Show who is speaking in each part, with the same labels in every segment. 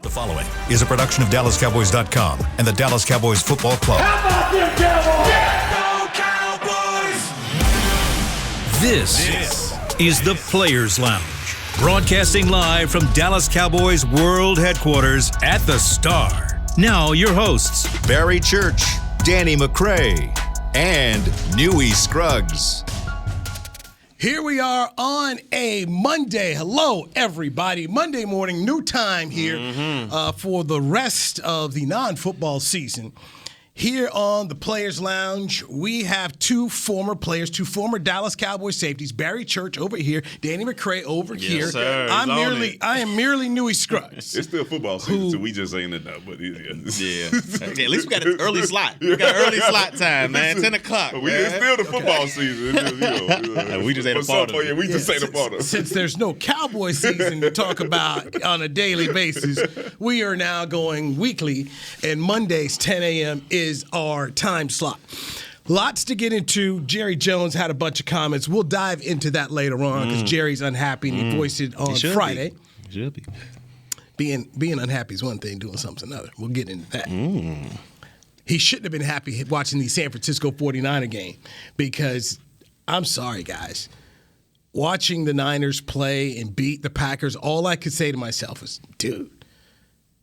Speaker 1: The following is a production of DallasCowboys.com and the Dallas Cowboys Football Club.
Speaker 2: How about them Cowboys?
Speaker 3: Yeah, go Cowboys!
Speaker 1: This is the Players Lounge, broadcasting live from Dallas Cowboys World Headquarters at the Star. Now your hosts,
Speaker 4: Barry Church, Danny McCray, and Newy Scruggs.
Speaker 2: Here we are on a Monday. Hello, everybody. Monday morning, new time here for the rest of the non-football season. Here on the Players Lounge, we have two former players, two former Dallas Cowboys safeties, Barry Church over here, Danny McCray over here.
Speaker 5: Sir,
Speaker 2: I am merely Newy Scruggs.
Speaker 5: It's still football season, so we just ain't enough. But yeah.
Speaker 6: At least we got an early slot. We got early slot time, man. 10 o'clock.
Speaker 5: It's still the football season.
Speaker 6: We just ain't a part of it.
Speaker 5: We just ain't a part of it.
Speaker 2: Since there's no Cowboy season to talk about on a daily basis, we are now going weekly, and Mondays 10 a.m. is our time slot. Lots to get into. Jerry Jones had a bunch of comments. We'll dive into that later on because Jerry's unhappy and he voiced it on Friday.
Speaker 6: He should be.
Speaker 2: Being unhappy is one thing, doing something's another. We'll get into that. He shouldn't have been happy watching the San Francisco 49er game because, I'm sorry, guys, watching the Niners play and beat the Packers, all I could say to myself is, dude,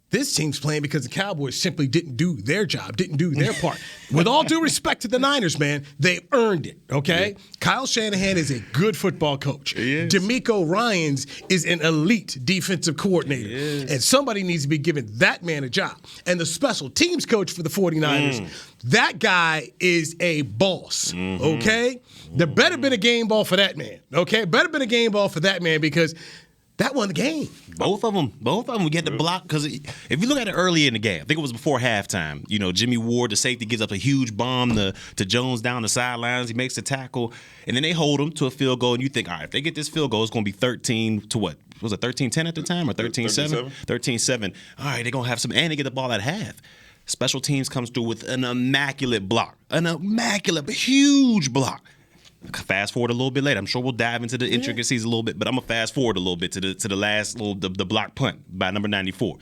Speaker 2: this team's playing because the Cowboys simply didn't do their job, didn't do their part. With all due respect to the Niners, man, they earned it, okay? Yeah. Kyle Shanahan is a good football coach. DeMeco Ryans is an elite defensive coordinator. And somebody needs to be giving that man a job. And the special teams coach for the 49ers, that guy is a boss, okay? There better been a game ball for that man, okay? Better been a game ball for that man because that won the game.
Speaker 6: Both of them. We get the block because if you look at it early in the game, I think it was before halftime. You know, Jimmy Ward, the safety, gives up a huge bomb to Jones down the sidelines. He makes the tackle, and then they hold him to a field goal. And you think, all right, if they get this field goal, it's going to be 13 to what? Was it 13-10 at the time or 13-7? 13-7. All right, they're going to have some, and they get the ball at half. Special teams comes through with an immaculate block, huge block. Fast forward a little bit later. I'm sure we'll dive into the intricacies a little bit, but I'm gonna fast forward a little bit to the last the block punt by number 94.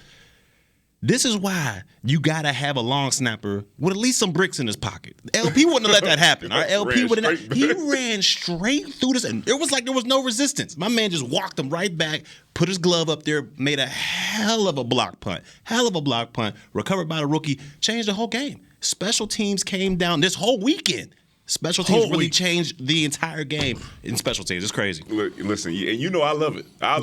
Speaker 6: This is why you gotta have a long snapper with at least some bricks in his pocket. LP wouldn't have let that happen. All right, LP wouldn't. He ran straight through this, and there was no resistance. My man just walked him right back, put his glove up there, made a hell of a block punt, recovered by the rookie, changed the whole game. Special teams came down this whole weekend. Special teams really changed the entire game in special teams. It's crazy.
Speaker 5: Look, listen, and you know I love it. I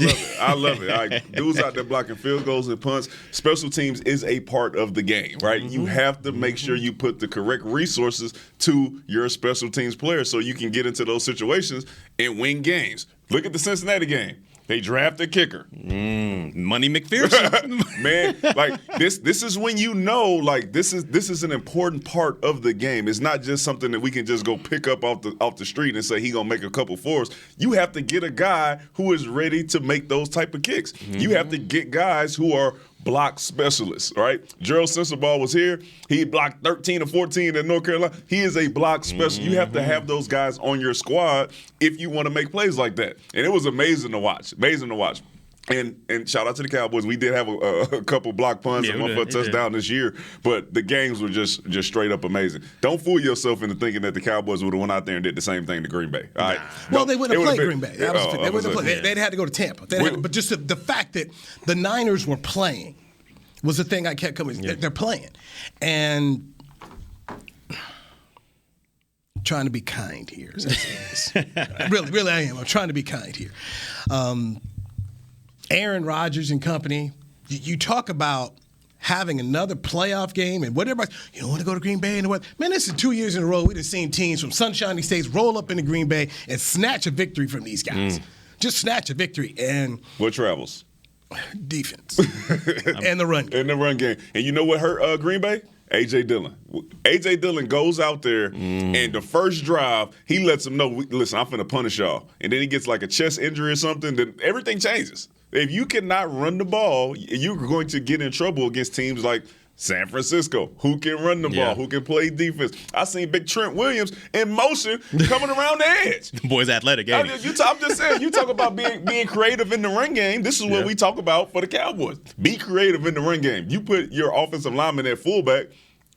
Speaker 5: love it. Dudes out there blocking field goals and punts. Special teams is a part of the game, right? You have to make sure you put the correct resources to your special teams players so you can get into those situations and win games. Look at the Cincinnati game. They draft a kicker.
Speaker 6: Money McPherson.
Speaker 5: Man, like this is when you know, like this is an important part of the game. It's not just something that we can just go pick up off the street and say he gonna make a couple fours. You have to get a guy who is ready to make those type of kicks. You have to get guys who are block specialists, right? Gerald Sensabaugh was here. He blocked 13 or 14 in North Carolina. He is a block specialist. You have to have those guys on your squad if you want to make plays like that. And it was amazing to watch. And shout out to the Cowboys. We did have a couple block punts and one for a touchdown this year, but the games were just straight up amazing. Don't fool yourself into thinking that the Cowboys would have went out there and did the same thing to Green Bay. All right?
Speaker 2: Well, they wouldn't have played Green Bay. They'd had to go to Tampa. But just the fact that the Niners were playing was the thing I kept coming. They're playing. And trying to be kind here. Really, I am. I'm trying to be kind here. Aaron Rodgers and company, you talk about having another playoff game and what everybody, you don't want to go to Green Bay and what? Man, this is 2 years in a row we've seen teams from sunshiny states roll up into Green Bay and snatch a victory from these guys. Just snatch a victory. And
Speaker 5: what travels?
Speaker 2: Defense. And the run game.
Speaker 5: And the run game. And you know what hurt Green Bay? A.J. Dillon. A.J. Dillon goes out there, and the first drive, he lets them know, listen, I'm finna punish y'all. And then he gets like a chest injury or something, then everything changes. If you cannot run the ball, you're going to get in trouble against teams like San Francisco, who can run the ball, who can play defense. I seen big Trent Williams in motion coming around the edge.
Speaker 6: The boy's athletic, ain't he?
Speaker 5: I'm just saying, you talk about being creative in the run game. This is what we talk about for the Cowboys. Be creative in the run game. You put your offensive lineman at fullback,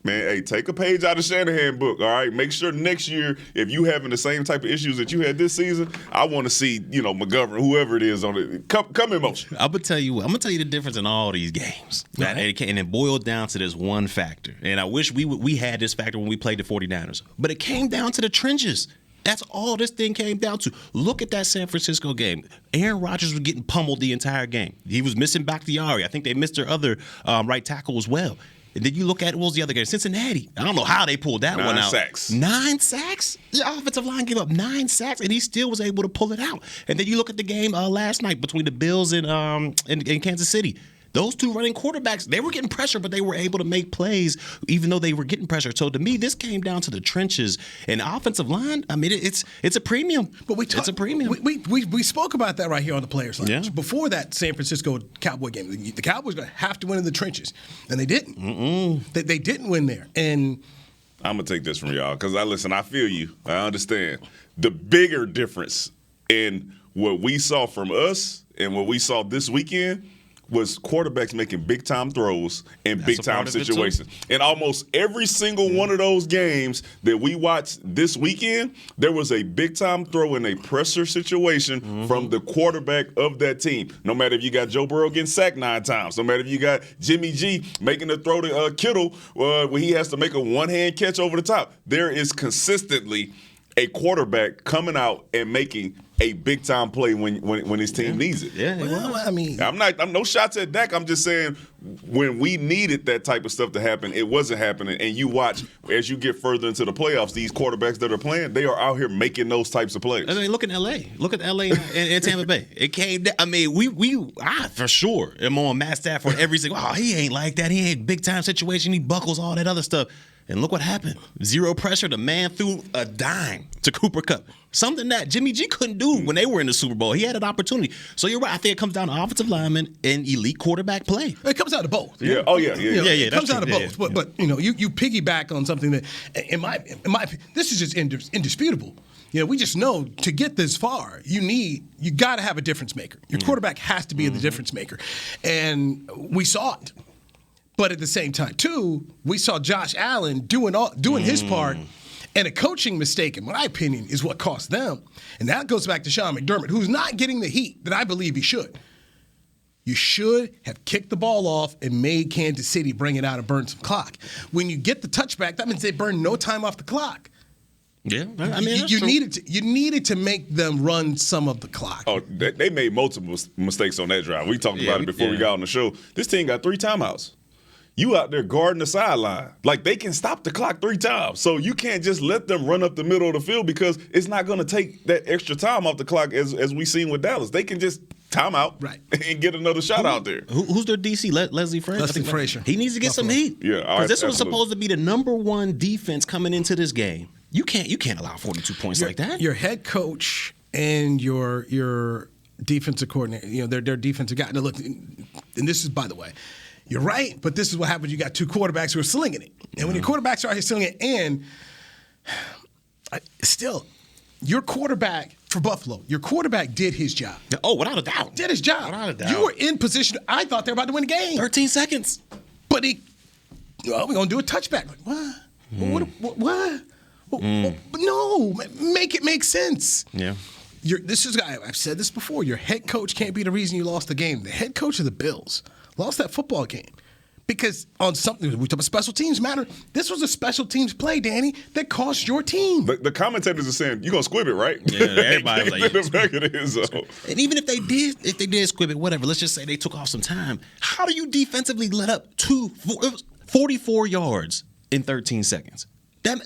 Speaker 5: man, hey, take a page out of Shanahan book, all right? Make sure next year, if you having the same type of issues that you had this season, I want to see, McGovern, whoever it is, on it, come in motion.
Speaker 6: I'm going to tell you the difference in all these games. Right. And it boiled down to this one factor. And I wish we had this factor when we played the 49ers. But it came down to the trenches. That's all this thing came down to. Look at that San Francisco game. Aaron Rodgers was getting pummeled the entire game. He was missing Bakhtiari. I think they missed their other right tackle as well. And then you look at what was the other game? Cincinnati. I don't know how they pulled that one out. 9 sacks. The offensive line gave up 9 sacks, and he still was able to pull it out. And then you look at the game last night between the Bills and Kansas City. Those two running quarterbacks, they were getting pressure, but they were able to make plays even though they were getting pressure. So to me, this came down to the trenches and the offensive line. I mean, it's a premium. But it's a premium.
Speaker 2: We spoke about that right here on the Players Lounge.
Speaker 6: Yeah.
Speaker 2: Before that San Francisco Cowboy game, the Cowboys going to have to win in the trenches, and they didn't. They didn't win there. And
Speaker 5: I'm going to take this from y'all because I feel you. I understand. The bigger difference in what we saw from us and what we saw this weekend was quarterbacks making big-time throws in big-time situations. In almost every single one of those games that we watched this weekend, there was a big-time throw in a pressure situation from the quarterback of that team. No matter if you got Joe Burrow getting sacked 9 times, no matter if you got Jimmy G making a throw to Kittle where he has to make a one-hand catch over the top, there is consistently a quarterback coming out and making a big time play when his team needs it.
Speaker 6: Yeah,
Speaker 2: well, I mean,
Speaker 5: I'm no shots at Dak. I'm just saying when we needed that type of stuff to happen, it wasn't happening. And you watch as you get further into the playoffs, these quarterbacks that are playing, they are out here making those types of plays.
Speaker 6: I mean, look at L.A. Look at L.A. and Tampa Bay. It came down. I mean, I for sure am on Matt Stafford every single. Oh, he ain't like that. He ain't big time situation. He buckles all that other stuff. And look what happened. 0 pressure. The man threw a dime to Cooper Kupp. Something that Jimmy G couldn't do when they were in the Super Bowl. He had an opportunity. So you're right. I think it comes down to offensive linemen and elite quarterback play.
Speaker 2: It comes out of both.
Speaker 5: Yeah. Oh, yeah.
Speaker 2: It comes out of both. But you piggyback on something that, in my this is just indisputable. We just know to get this far, you got to have a difference maker. Your quarterback has to be the difference maker. And we saw it. But at the same time, too, we saw Josh Allen doing his part, and a coaching mistake, in my opinion, is what cost them. And that goes back to Sean McDermott, who's not getting the heat that I believe he should. You should have kicked the ball off and made Kansas City bring it out and burn some clock. When you get the touchback, that means they burn no time off the clock.
Speaker 6: Yeah, I mean,
Speaker 2: you needed to make them run some of the clock.
Speaker 5: Oh, they made multiple mistakes on that drive. We talked about it before we got on the show. This team got 3 timeouts. You out there guarding the sideline. Like, they can stop the clock 3 times. So you can't just let them run up the middle of the field because it's not going to take that extra time off the clock as we seen with Dallas. They can just time out and get another shot out there.
Speaker 6: Who's their DC? Leslie Frazier?
Speaker 2: Leslie Frazier.
Speaker 6: He needs to get some heat.
Speaker 5: Yeah,
Speaker 6: because this was supposed to be the number 1 defense coming into this game. You can't allow 42 points like that.
Speaker 2: Your head coach and your defensive coordinator, their defensive guy. Now look, and this is, by the way, you're right, but this is what happens. You got 2 quarterbacks who are slinging it. And when your quarterbacks are out here slinging it, and still, your quarterback for Buffalo, your quarterback did his job.
Speaker 6: Oh, without a doubt.
Speaker 2: Did his job.
Speaker 6: Without a doubt.
Speaker 2: You were in position. I thought they were about to win the game.
Speaker 6: 13 seconds.
Speaker 2: But we're going to do a touchback. Like, what? What? No, make it make sense.
Speaker 6: Yeah.
Speaker 2: I've said this before. Your head coach can't be the reason you lost the game. The head coach of the Bills lost that football game because on something we talk about special teams matter. This was a special teams play, Danny, that cost your team.
Speaker 5: The commentators are saying you're gonna squib it, right?
Speaker 6: Yeah, everybody like
Speaker 5: the back of the end zone.
Speaker 6: And even if they did squib it, whatever. Let's just say they took off some time. How do you defensively let up 44 yards in 13 seconds?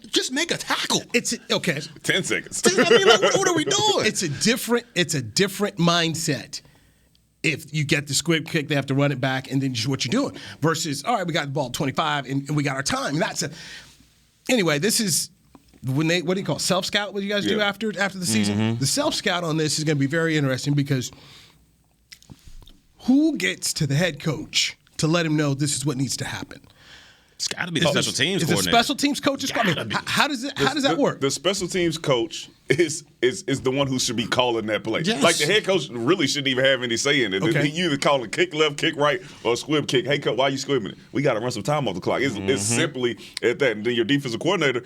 Speaker 6: Just make a tackle.
Speaker 2: It's okay.
Speaker 5: 10 seconds.
Speaker 6: I mean, like, what are we doing?
Speaker 2: It's a different mindset. If you get the squib kick, they have to run it back, and then just what you're doing. Versus, all right, we got the ball at 25, and we got our time. Anyway, this is when what do you call it? Self-scout? What do you guys do after the season? Mm-hmm. The self-scout on this is going to be very interesting because who gets to the head coach to let him know this is what needs to happen?
Speaker 6: It's got to be the special teams
Speaker 2: Is
Speaker 6: coordinator.
Speaker 2: the special teams coach's how does that work?
Speaker 5: The special teams coach is the one who should be calling that play.
Speaker 6: Yes.
Speaker 5: Like the head coach really shouldn't even have any say in it.
Speaker 2: Okay.
Speaker 5: He either calling kick left, kick right, or squib kick. Hey, coach, why are you squibbing it? We got to run some time off the clock. It's simply at that. And then your defensive coordinator,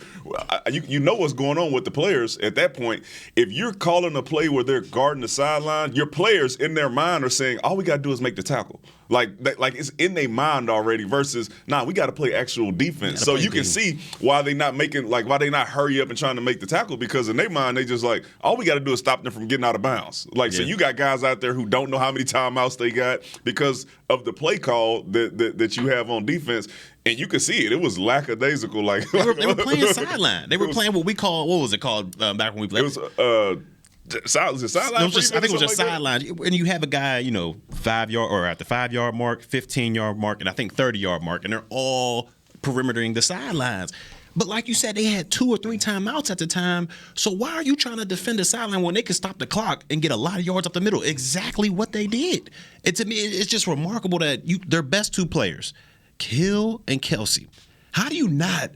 Speaker 5: you know what's going on with the players at that point. If you're calling a play where they're guarding the sideline, your players in their mind are saying, all we got to do is make the tackle. Like it's in their mind already versus, we got to play actual defense. So you can see why they not hurry up and trying to make the tackle, because in their mind, they just like, all we got to do is stop them from getting out of bounds. So you got guys out there who don't know how many timeouts they got because of the play call that you have on defense. And you could see it. It was lackadaisical. Like
Speaker 6: they were playing sideline. They were playing what was it called back when we played?
Speaker 5: It was sideline.
Speaker 6: I think it was just sideline. And you have a guy, 5 yard or at the 5 yard mark, 15-yard mark, and I think 30-yard mark, and they're all perimetering the sidelines. But like you said, they had 2 or 3 timeouts at the time. So why are you trying to defend the sideline when they can stop the clock and get a lot of yards up the middle? Exactly what they did. And to me, it's just remarkable that their best 2 players, Hill and Kelsey. How do you not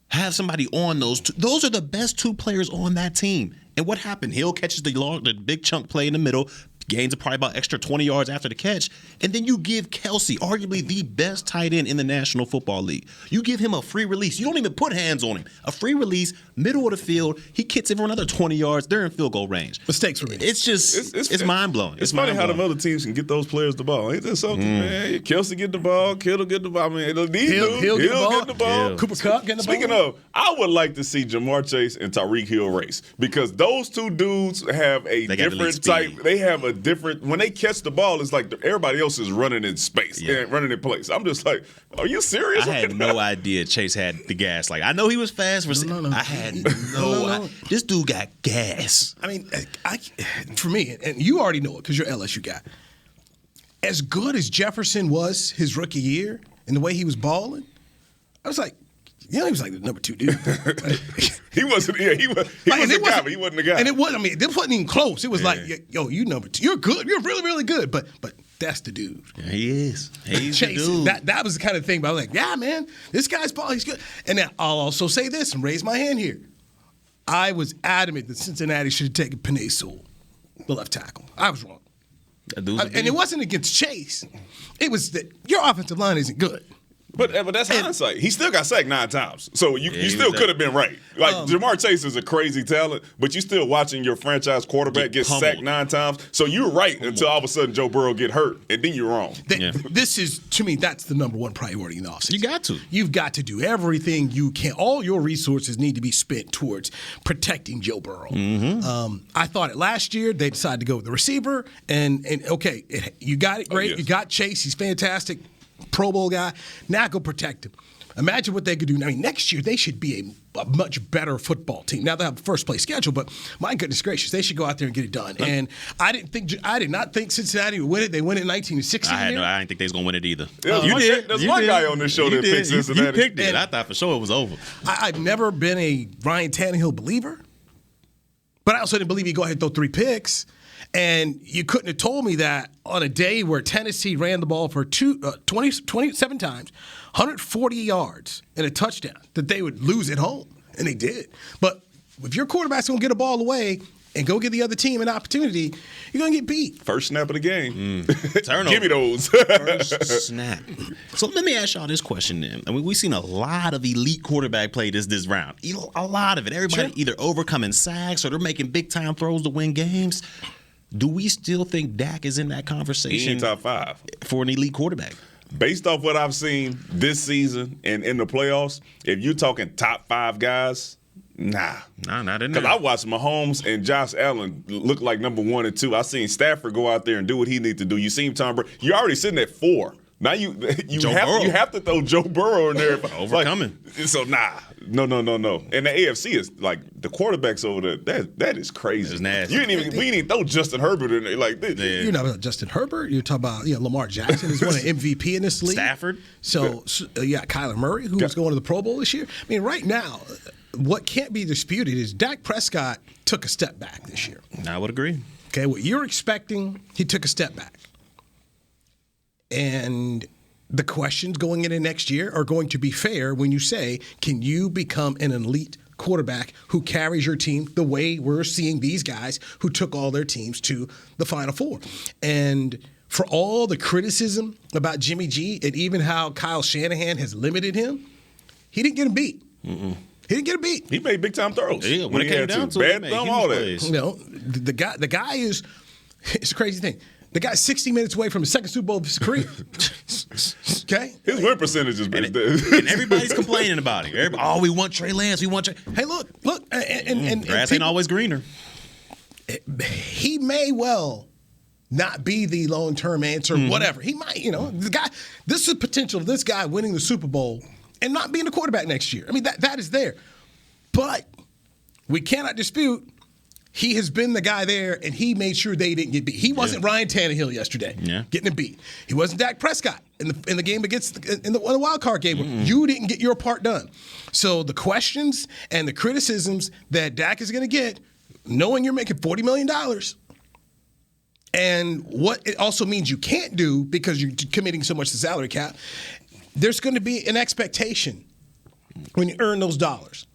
Speaker 6: have somebody on those 2? Those are the best 2 players on that team. And what happened? Hill catches the big chunk play in the middle, gains probably about extra 20 yards after the catch, and then you give Kelsey, arguably the best tight end in the National Football League. You give him a free release. You don't even put hands on him. A free release, middle of the field, he kicks it for another 20 yards. They're in field goal range.
Speaker 2: Mistakes were made.
Speaker 6: It's just, it's mind-blowing.
Speaker 5: It's funny how them other teams can get those players the ball. Ain't that something, man? Kelsey get the ball, Kittle get the ball. I mean, Hill get the ball.
Speaker 2: Yeah. Cooper Kupp getting the ball.
Speaker 5: Speaking of, I would like to see Jamar Chase and Tyreek Hill race, because those 2 dudes have a different type. They have a different, when they catch the ball, it's like everybody else is running in space and running in place. I'm just like, are you serious?
Speaker 6: I had no idea Chase had the gas. Like, I know he was fast.
Speaker 2: No.
Speaker 6: I had no. This dude got gas.
Speaker 2: I mean, for me, and you already know it because you're LSU guy. As good as Jefferson was his rookie year and the way he was balling, I was like, he was like the number 2 dude.
Speaker 5: He wasn't. Yeah, he was the guy, but he wasn't the guy.
Speaker 2: And it wasn't. I mean, this wasn't even close. It was like, yo, you number 2. You're good. You're really, really good. But that's the dude.
Speaker 6: Yeah, he is. He's
Speaker 2: Chase,
Speaker 6: the dude.
Speaker 2: That was the kind of thing. But I was like, yeah, man, this guy's ball. He's good. And then I'll also say this and raise my hand here. I was adamant that Cincinnati should have taken Penei Sewell, the left tackle. I was wrong. And it wasn't against Chase. It was that your offensive line isn't good.
Speaker 5: But that's hindsight. He still got sacked 9 times. So you still could have been right. Like, Jamar Chase is a crazy talent, but you still watching your franchise quarterback get sacked 9 times. So you're right until all of a sudden Joe Burrow get hurt, and then you're wrong.
Speaker 2: This is, to me, that's the number 1 priority in the offseason.
Speaker 6: You got to.
Speaker 2: You've got to do everything you can. All your resources need to be spent towards protecting Joe Burrow. I thought it last year. They decided to go with the receiver, and okay, you got it great.
Speaker 5: Yes.
Speaker 2: You got Chase. He's fantastic. Pro Bowl guy. Now go protect him. Imagine what they could do. I mean, next year they should be a much better football team. Now they have a first place schedule, but my goodness gracious, they should go out there and get it done. And I did not think Cincinnati would win it. They win it in 1960.
Speaker 6: I didn't think they was gonna win it either.
Speaker 5: There's one guy on this show that picked Cincinnati.
Speaker 6: You picked it. I thought for sure it was over.
Speaker 2: I've never been a Ryan Tannehill believer, but I also didn't believe he'd go ahead and throw 3 picks. And you couldn't have told me that on a day where Tennessee ran the ball for 27 times, 140 yards, and a touchdown, that they would lose at home. And they did. But if your quarterback's going to get a ball away and go give the other team an opportunity, you're going to get beat.
Speaker 5: First snap of the game.
Speaker 6: Turnover.
Speaker 5: Give me those.
Speaker 6: First snap. So let me ask y'all this question then. I mean, we've seen a lot of elite quarterback play this round. A lot of it. Everybody either overcoming sacks or they're making big-time throws to win games. Do we still think Dak is in that conversation?
Speaker 5: He ain't top 5
Speaker 6: for an elite quarterback?
Speaker 5: Based off what I've seen this season and in the playoffs, if you're talking top 5 guys, nah,
Speaker 6: not in there.
Speaker 5: Because I watched Mahomes and Josh Allen look like number 1 and 2. I seen Stafford go out there and do what he needs to do. You seen Tom Brady. You're already sitting at 4. Now you have to throw Joe Burrow in there.
Speaker 6: Overcoming.
Speaker 5: So no. And the AFC is like the quarterbacks over there. That is crazy.
Speaker 6: It's nasty.
Speaker 5: We didn't even throw Justin Herbert in there like this.
Speaker 2: You're not about Justin Herbert. You're talking about Lamar Jackson is one of MVP in this league.
Speaker 6: Stafford.
Speaker 2: So Kyler Murray, who was going to the Pro Bowl this year. I mean, right now, what can't be disputed is Dak Prescott took a step back this year.
Speaker 6: I would agree.
Speaker 2: Okay, what you're expecting, he took a step back. And the questions going into next year are going to be fair when you say, can you become an elite quarterback who carries your team the way we're seeing these guys who took all their teams to the Final Four? And for all the criticism about Jimmy G and even how Kyle Shanahan has limited him, he didn't get him beat. He didn't get him beat.
Speaker 5: He made big-time throws.
Speaker 6: Yeah, when it came down to
Speaker 5: bad
Speaker 6: it,
Speaker 5: thumb, all that.
Speaker 2: You know, the guy is – it's a crazy thing. The guy's 60 minutes away from the second Super Bowl of his career. Okay?
Speaker 5: His win percentage is better.
Speaker 6: And everybody's complaining about it. Everybody, we want Trey Lance. We want Trey.
Speaker 2: Hey, look. And
Speaker 6: grass ain't always greener.
Speaker 2: He may well not be the long-term answer, whatever. He might, the guy, this is the potential of this guy winning the Super Bowl and not being the quarterback next year. I mean, that is there. But we cannot dispute he has been the guy there, and he made sure they didn't get beat. He wasn't Ryan Tannehill yesterday, getting it beat. He wasn't Dak Prescott in the game against in the wild card game. You didn't get your part done. So the questions and the criticisms that Dak is going to get, knowing you're making $40 million, and what it also means you can't do because you're committing so much to salary cap, there's going to be an expectation when you earn those dollars.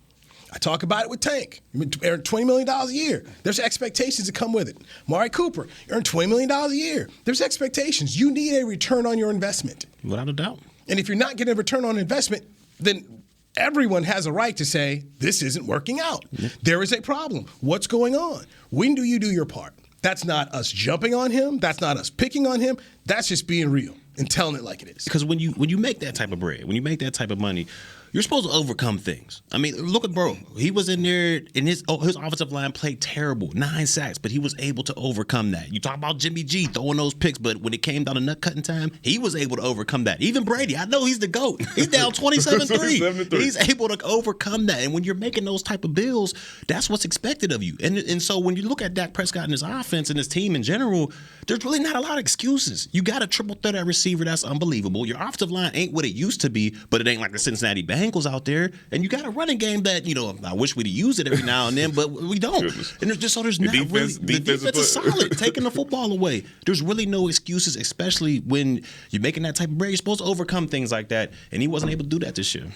Speaker 2: I talk about it with Tank. You earn $20 million a year. There's expectations that come with it. Mari Cooper, you earn $20 million a year. There's expectations. You need a return on your investment.
Speaker 6: Without a doubt.
Speaker 2: And if you're not getting a return on investment, then everyone has a right to say, this isn't working out. There is a problem. What's going on? When do you do your part? That's not us jumping on him. That's not us picking on him. That's just being real and telling it like it is.
Speaker 6: Because when you make that type of bread, when you make that type of money, you're supposed to overcome things. I mean, look at bro. He was in there, and his offensive line played terrible, 9 sacks, but he was able to overcome that. You talk about Jimmy G throwing those picks, but when it came down to nut cutting time, he was able to overcome that. Even Brady, I know he's the GOAT. He's down 27-3. He's able to overcome that. And when you're making those type of bills, that's what's expected of you. And so when you look at Dak Prescott and his offense and his team in general, there's really not a lot of excuses. You got a triple threat at receiver that's unbelievable. Your offensive line ain't what it used to be, but it ain't like the Cincinnati Bengals out there. And you got a running game that, I wish we'd use it every now and then, but we don't. And there's not really. The defense is solid, taking the football away. There's really no excuses, especially when you're making that type of bread. You're supposed to overcome things like that, and he wasn't able to do that this year.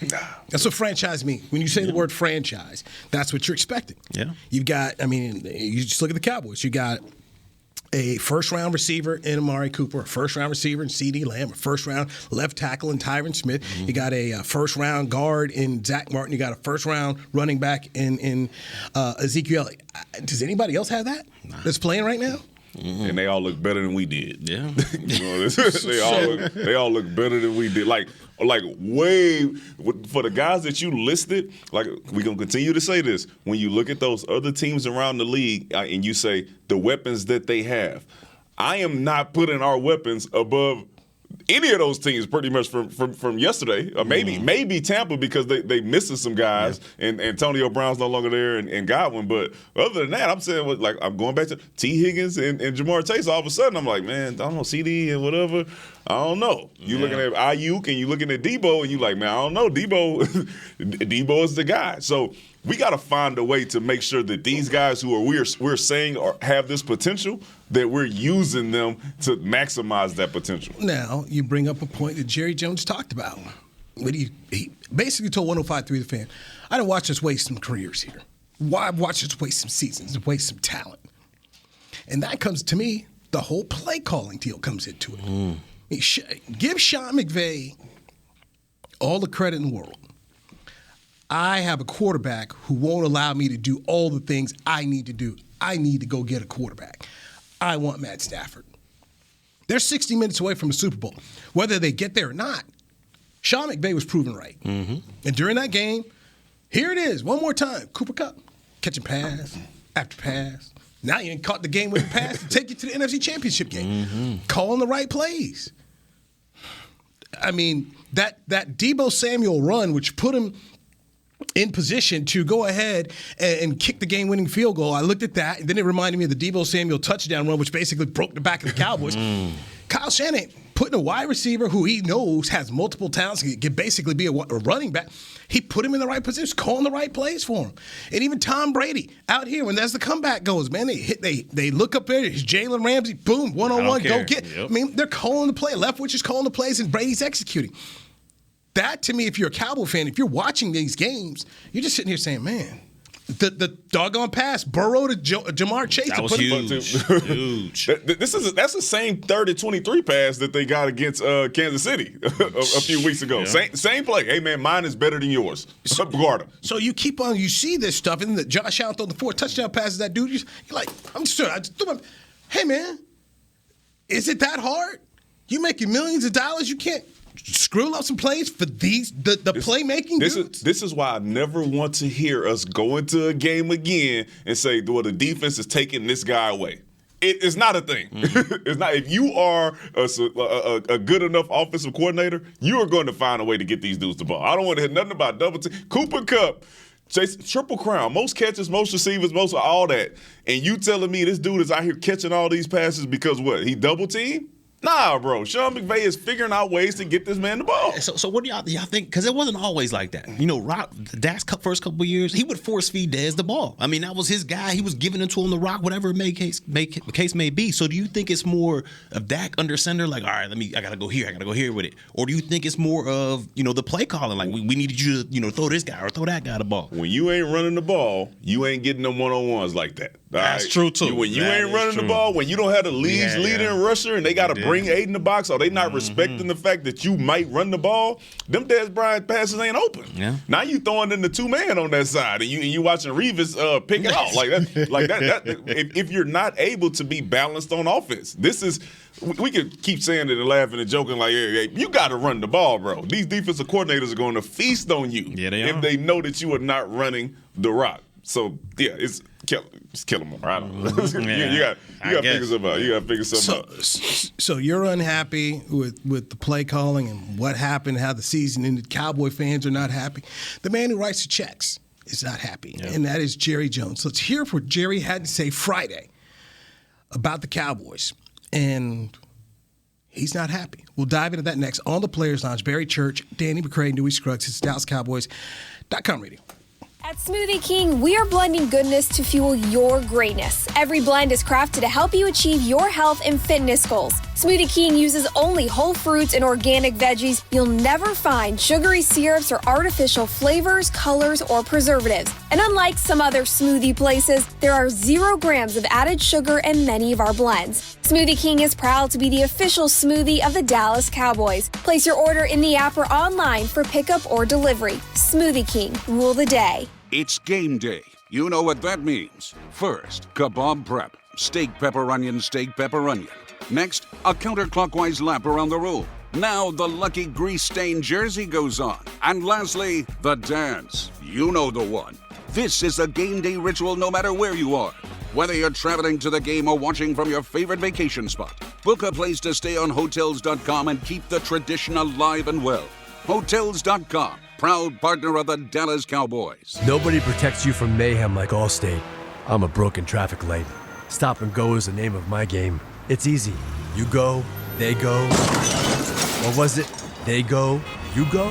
Speaker 2: That's what franchise means. When you say the word franchise, that's what you're expecting.
Speaker 6: Yeah.
Speaker 2: You've got, you just look at the Cowboys. You got a first-round receiver in Amari Cooper, a first-round receiver in CeeDee Lamb, a first-round left tackle in Tyron Smith. You got a first-round guard in Zach Martin. You got a first-round running back in Ezekiel. Does anybody else have that that's playing right now?
Speaker 5: And they all look better than we did.
Speaker 6: Yeah.
Speaker 5: They all look better than we did. Like way for the guys that you listed. Like, we're gonna continue to say this. When you look at those other teams around the league and you say the weapons that they have, I am not putting our weapons above any of those teams pretty much from yesterday. Or maybe Tampa because they missing some guys and Antonio Brown's no longer there and Godwin. But other than that, I'm saying I'm going back to T. Higgins and Jamar Chase. All of a sudden, I'm like, man, I don't know, CD and whatever. I don't know. You looking at Ayuk and you looking at Debo and you like, man, I don't know. Debo is the guy. So we got to find a way to make sure that these guys who we're saying have this potential, that we're using them to maximize that potential.
Speaker 2: Now, you bring up a point that Jerry Jones talked about. He basically told 105.3 The Fan, I didn't watch us waste some careers here. Why watch us waste some seasons and waste some talent? And that comes to me, the whole play calling deal comes into it. Give Sean McVay all the credit in the world. I have a quarterback who won't allow me to do all the things I need to do. I need to go get a quarterback. I want Matt Stafford. They're 60 minutes away from the Super Bowl. Whether they get there or not, Sean McVay was proven right. And during that game, here it is, one more time. Cooper Kupp, catching pass after pass. Now you caught the game-winning pass to take you to the NFC Championship game. Calling the right plays. I mean, that Deebo Samuel run, which put him in position to go ahead and kick the game-winning field goal. I looked at that, and then it reminded me of the Deebo Samuel touchdown run, which basically broke the back of the Cowboys. Kyle Shanahan putting a wide receiver who he knows has multiple talents, can basically be a running back. He put him in the right position, calling the right plays for him. And even Tom Brady out here, when as the comeback goes, man, they look up there, it's Jalen Ramsey, boom, one-on-one, go get. Yep. I mean, they're calling the play. Leftwich is calling the plays, and Brady's executing. That, to me, if you're a Cowboy fan, if you're watching these games, you're just sitting here saying, man, the doggone pass, Burrow to Jamar Chase.
Speaker 6: That was huge.
Speaker 5: That's the same 30-23 pass that they got against Kansas City a few weeks ago. Yeah. Same play. Hey, man, mine is better than yours. Guard him.
Speaker 2: So you keep on, you see this stuff, and then Josh Allen throw the 4 touchdown passes that dude. You're like, hey, man, is it that hard? You making millions of dollars, you can't screw up some plays for the playmaking dudes?
Speaker 5: This is why I never want to hear us go into a game again and say, well, the defense is taking this guy away. It's not a thing. Mm-hmm. It's not. If you are a good enough offensive coordinator, you are going to find a way to get these dudes the ball. I don't want to hear nothing about double team. Cooper Kupp, Chase, Triple Crown, most catches, most receivers, most of all that. And you telling me this dude is out here catching all these passes because what? He double team? Nah, bro. Sean McVay is figuring out ways to get this man the ball.
Speaker 6: So what do y'all think? Because it wasn't always like that. You know, Dak's first couple of years, he would force feed Dez the ball. I mean, that was his guy. He was giving it to him the rock, whatever case may be. So do you think it's more of Dak under center, like, all right, I gotta go here with it, or do you think it's more of the play calling, like we needed you to throw this guy or throw that guy the ball?
Speaker 5: When you ain't running the ball, you ain't getting them one-on-ones like that.
Speaker 6: That's true too.
Speaker 5: When you ain't running the ball, when you don't have the league's leading rusher, and they got to bring Aiden in the box, or they not respecting the fact that you might run the ball, them Dez Bryant passes ain't open. Yeah. Now you throwing in the 2-man on that side, and you watching Revis pick it out like that. If you're not able to be balanced on offense, this is. We could keep saying it and laughing and joking like, hey, you got to run the ball, bro. These defensive coordinators are going to feast on you if they know that you are not running the rock. So yeah, it's kill them more. I don't know. You got to figure something out. You got to figure something out.
Speaker 2: So you're unhappy with the play calling and what happened, how the season ended. Cowboy fans are not happy. The man who writes the checks is not happy, and that is Jerry Jones. Let's hear what Jerry had to say Friday about the Cowboys, and he's not happy. We'll dive into that next on the Players Lounge. Barry Church, Danny McCray, Newey Scruggs. It's DallasCowboys.com radio.
Speaker 7: At Smoothie King, we are blending goodness to fuel your greatness. Every blend is crafted to help you achieve your health and fitness goals. Smoothie King uses only whole fruits and organic veggies. You'll never find sugary syrups or artificial flavors, colors, or preservatives. And unlike some other smoothie places, there are 0 grams of added sugar in many of our blends. Smoothie King is proud to be the official smoothie of the Dallas Cowboys. Place your order in the app or online for pickup or delivery. Smoothie King, rule the day.
Speaker 8: It's game day. You know what that means. First, kebab prep. Steak, pepper, onion, steak, pepper, onion. Next, a counterclockwise lap around the room. Now the lucky grease-stained jersey goes on. And lastly, the dance. You know the one. This is a game day ritual no matter where you are. Whether you're traveling to the game or watching from your favorite vacation spot, book a place to stay on Hotels.com and keep the tradition alive and well. Hotels.com, proud partner of the Dallas Cowboys.
Speaker 9: Nobody protects you from mayhem like Allstate. I'm a broken traffic light. Stop and go is the name of my game. It's easy. You go, they go. What was it? They go, you go?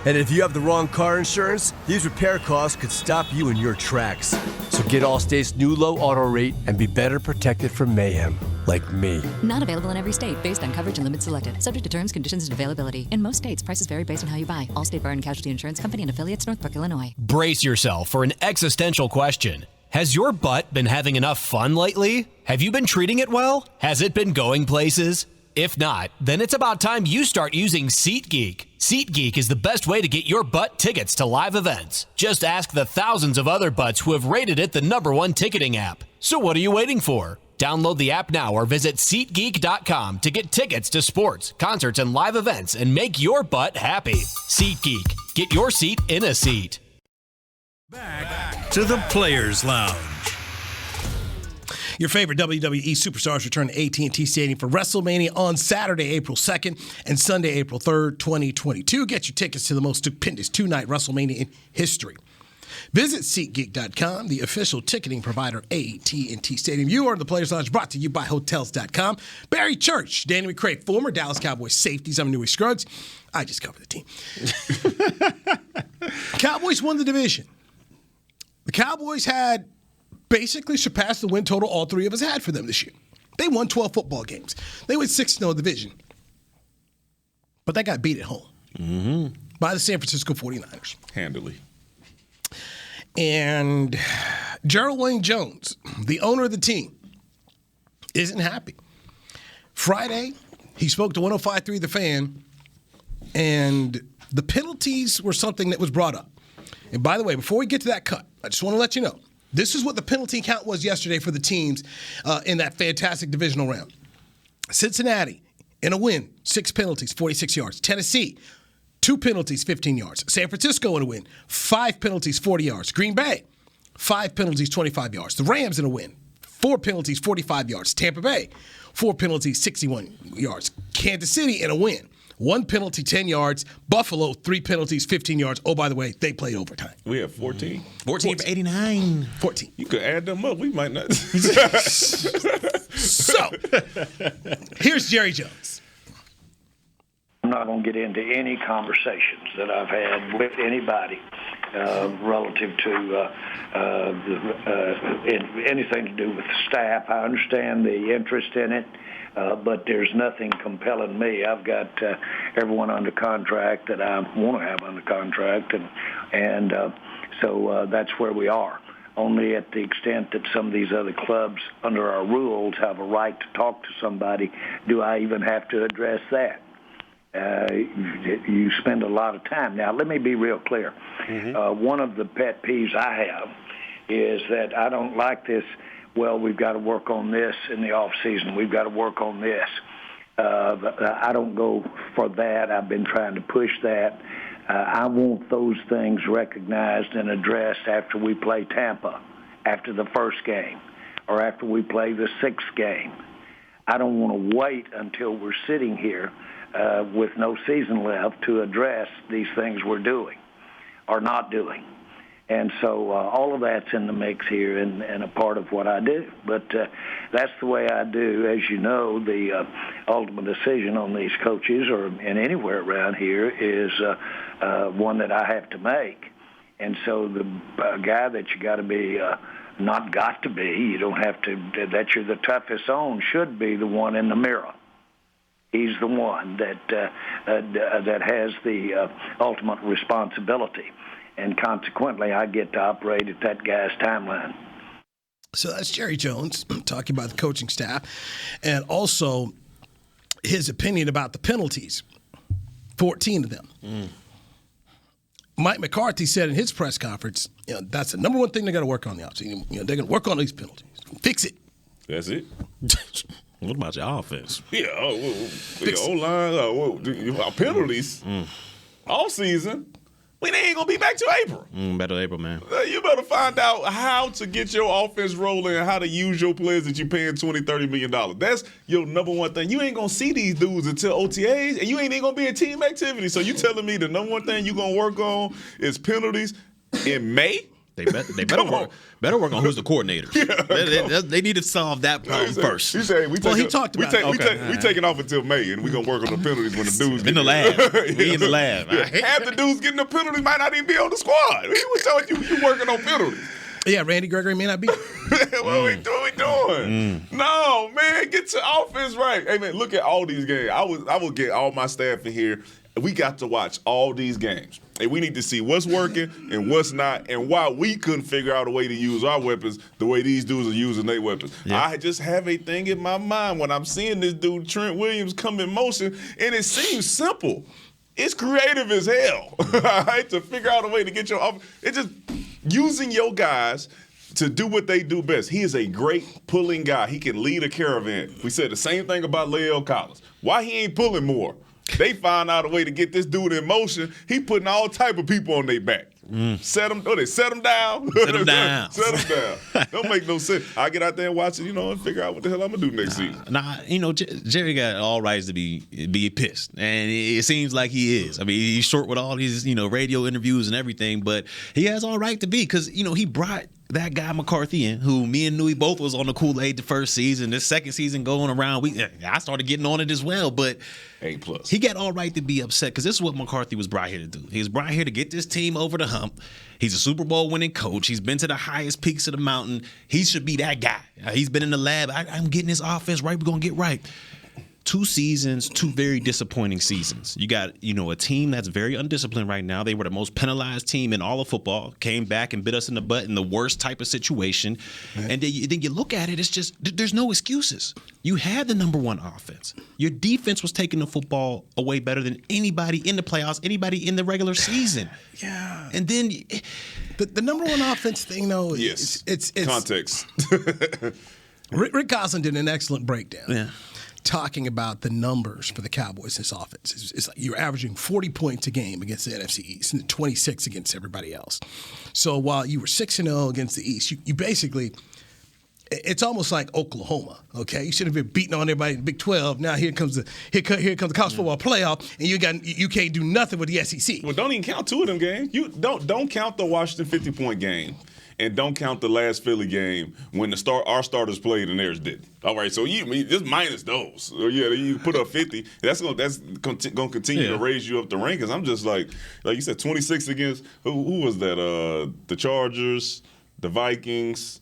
Speaker 9: And if you have the wrong car insurance, these repair costs could stop you in your tracks. So get Allstate's new low auto rate and be better protected from mayhem, like me.
Speaker 10: Not available in every state, based on coverage and limits selected. Subject to terms, conditions, and availability. In most states, prices vary based on how you buy. Allstate Bar and Casualty Insurance Company and affiliates, Northbrook, Illinois.
Speaker 11: Brace yourself for an existential question. Has your butt been having enough fun lately? Have you been treating it well? Has it been going places? If not, then it's about time you start using SeatGeek. SeatGeek is the best way to get your butt tickets to live events. Just ask the thousands of other butts who have rated it the #1 ticketing app. So what are you waiting for? Download the app now or visit SeatGeek.com to get tickets to sports, concerts, and live events and make your butt happy. SeatGeek. Get your seat in a seat.
Speaker 1: Back to the Players Lounge.
Speaker 2: Your favorite WWE superstars return to AT&T Stadium for WrestleMania on Saturday, April 2nd and Sunday, April 3rd, 2022. Get your tickets to the most stupendous two-night WrestleMania in history. Visit SeatGeek.com, the official ticketing provider of AT&T Stadium. You are the Players Lounge, brought to you by Hotels.com. Barry Church, Danny McCray, former Dallas Cowboys safeties. I'm Newy Scruggs. I just cover the team. Cowboys won the division. The Cowboys had basically surpassed the win total all three of us had for them this year. They won 12 football games. They went 6-0 in the division. But they got beat at home by the San Francisco 49ers.
Speaker 5: Handily.
Speaker 2: And Gerald Wayne Jones, the owner of the team, isn't happy. Friday, he spoke to 105.3 The Fan, and the penalties were something that was brought up. And by the way, before we get to that cut, I just want to let you know, this is what the penalty count was yesterday for the teams in that fantastic divisional round. Cincinnati, in a win, 6 penalties, 46 yards. Tennessee, 2 penalties, 15 yards. San Francisco in a win, 5 penalties, 40 yards. Green Bay, 5 penalties, 25 yards. The Rams in a win, 4 penalties, 45 yards. Tampa Bay, 4 penalties, 61 yards. Kansas City in a win, 1 penalty, 10 yards. Buffalo, 3 penalties, 15 yards. Oh, by the way, they played overtime.
Speaker 5: We have 14.
Speaker 6: 14 for 89.
Speaker 2: 14.
Speaker 5: You could add them up. We might not.
Speaker 2: So, here's Jerry Jones.
Speaker 12: I'm not going to get into any conversations that I've had with anybody relative to anything to do with the staff. I understand the interest in it, but there's nothing compelling me. I've got everyone under contract that I want to have under contract, and so that's where we are. Only at the extent that some of these other clubs under our rules have a right to talk to somebody, do I even have to address that. You spend a lot of time. Now, let me be real clear. One of the pet peeves I have is that I don't like this, well, we've got to work on this in the off season. We've got to work on this. I don't go for that. I've been trying to push that. I want those things recognized and addressed after we play Tampa, after the first game, or after we play the 6th game. I don't want to wait until we're sitting here with no season left to address these things we're doing or not doing. And so all of that's in the mix here and a part of what I do. But that's the way I do. As you know, the ultimate decision on these coaches or in anywhere around here is one that I have to make. And so the guy that you got to be, not got to be, you don't have to, that you're the toughest on, should be the one in the mirror. He's the one that has the ultimate responsibility. And consequently, I get to operate at that guy's timeline.
Speaker 2: So that's Jerry Jones talking about the coaching staff and also his opinion about the penalties, 14 of them. Mike McCarthy said in his press conference, that's the number one thing they got to work on the offseason. They're going to work on these penalties. Fix it.
Speaker 5: That's it.
Speaker 6: What about your offense?
Speaker 5: Yeah, O-line, our penalties all season. They ain't going to be back till April.
Speaker 6: Better April, man.
Speaker 5: You better find out how to get your offense rolling and how to use your players that you're paying $20, $30 million. That's your number one thing. You ain't going to see these dudes until OTAs, and you ain't even going to be in team activity. So you telling me the number one thing you're going to work on is penalties in May?
Speaker 6: They better work on who's the coordinator. They need to solve that problem first.
Speaker 5: He said, we
Speaker 2: talked about
Speaker 5: we taking off until May, and we're going to work on the penalties when the dudes
Speaker 6: in the lab. We in the lab.
Speaker 5: Half the dudes getting the penalties might not even be on the squad. We was telling you working on penalties.
Speaker 2: Yeah, Randy Gregory may not be.
Speaker 5: What we doing? No, man, get your offense right. Hey, man, look at all these games. I will get all my staff in here. We got to watch all these games. And we need to see what's working and what's not and why we couldn't figure out a way to use our weapons the way these dudes are using their weapons. Yeah. I just have a thing in my mind when I'm seeing this dude, Trent Williams, come in motion, and it seems simple. It's creative as hell, right? To figure out a way to get your offense. It's just using your guys to do what they do best. He is a great pulling guy. He can lead a caravan. We said the same thing about Lael Collins. Why he ain't pulling more? They found out a way to get this dude in motion. He putting all type of people on their back. Set them down.
Speaker 6: Set them down.
Speaker 5: Set them down. Don't make no sense. I get out there and watch it, and figure out what the hell I'm gonna do next season.
Speaker 6: Jerry got all rights to be pissed, and it seems like he is. I mean, he's short with all these radio interviews and everything, but he has all right to be because he brought that guy McCarthy in, who me and Newey both was on the Kool-Aid the first season. This second season going around, I started getting on it as well, but
Speaker 5: A+.
Speaker 6: He got all right to be upset because this is what McCarthy was brought here to do. He was brought here to get this team over the hump. He's a Super Bowl winning coach. He's been to the highest peaks of the mountain. He should be that guy. He's been in the lab. I'm getting his offense right. We're going to get right. 2 seasons, 2 very disappointing seasons. You got, a team that's very undisciplined right now. They were the most penalized team in all of football. Came back and bit us in the butt in the worst type of situation. Right. And then you look at it, it's just, there's no excuses. You had the number 1 offense. Your defense was taking the football away better than anybody in the playoffs, anybody in the regular season.
Speaker 2: Yeah.
Speaker 6: And then
Speaker 2: the number 1 offense thing, though,
Speaker 5: yes.
Speaker 2: It's
Speaker 5: context.
Speaker 2: Rick Gosselin did an excellent breakdown.
Speaker 6: Yeah.
Speaker 2: Talking about the numbers for the Cowboys, this offense. It's like you're averaging 40 points a game against the NFC East and 26 against everybody else. So while you were 6-0 against the East, you basically, it's almost like Oklahoma, okay? You should have been beating on everybody in the Big 12. Now here comes the college football playoff, and you can't do nothing with the SEC.
Speaker 5: Well, don't even count 2 of them games. You don't count the Washington 50-point game. And don't count the last Philly game when our starters played and theirs didn't. All right, so you just minus those. So you put up 50. That's going to continue to raise you up the rankings. I'm just like you said, 26 against who was that? The Chargers, the Vikings,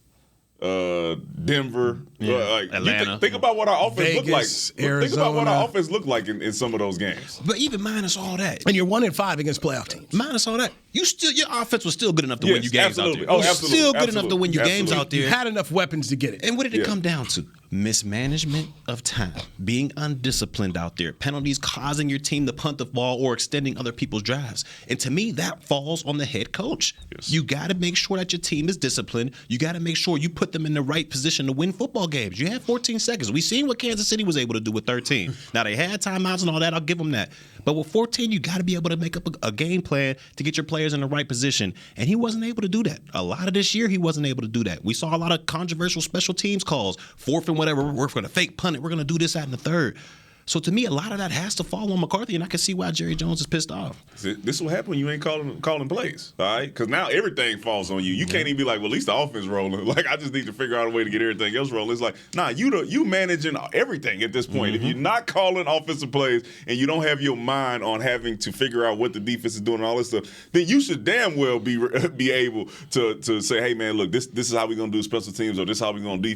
Speaker 5: Denver,
Speaker 6: Atlanta.
Speaker 5: Think about what our offense looked like.
Speaker 2: Arizona.
Speaker 5: Think about what our offense looked like in some of those games.
Speaker 6: But even minus all that,
Speaker 2: and you're 1-5 against playoff teams.
Speaker 6: Minus all that, your offense was still good enough to win you games
Speaker 5: absolutely.
Speaker 6: out there.
Speaker 5: Oh, absolutely.
Speaker 6: Still good enough to win you games out there.
Speaker 2: You had enough weapons to get it.
Speaker 6: And what did it come down to? Mismanagement of time, being undisciplined out there, penalties causing your team to punt the ball or extending other people's drives. And to me, that falls on the head coach. Yes. You got to make sure that your team is disciplined. You got to make sure you put them in the right position to win football games. You had 14 seconds. We seen what Kansas City was able to do with 13. Now, they had timeouts and all that. I'll give them that. But with 14, you got to be able to make up a game plan to get your players in the right position. And he wasn't able to do that. A lot of this year, he wasn't able to do that. We saw a lot of controversial special teams calls, 4th and whatever. We're going to fake punt it. We're going to do this, that, and the third. So to me, a lot of that has to fall on McCarthy, and I can see why Jerry Jones is pissed off.
Speaker 5: This is what happens when you ain't calling plays, all right? Because now everything falls on you. You can't even be like, well, at least the offense rolling. Like, I just need to figure out a way to get everything else rolling. It's like, nah, you managing everything at this point. If you're not calling offensive plays and you don't have your mind on having to figure out what the defense is doing and all this stuff, then you should damn well be able to say, hey, man, look, this is how we're going to do special teams, or this is how we're going to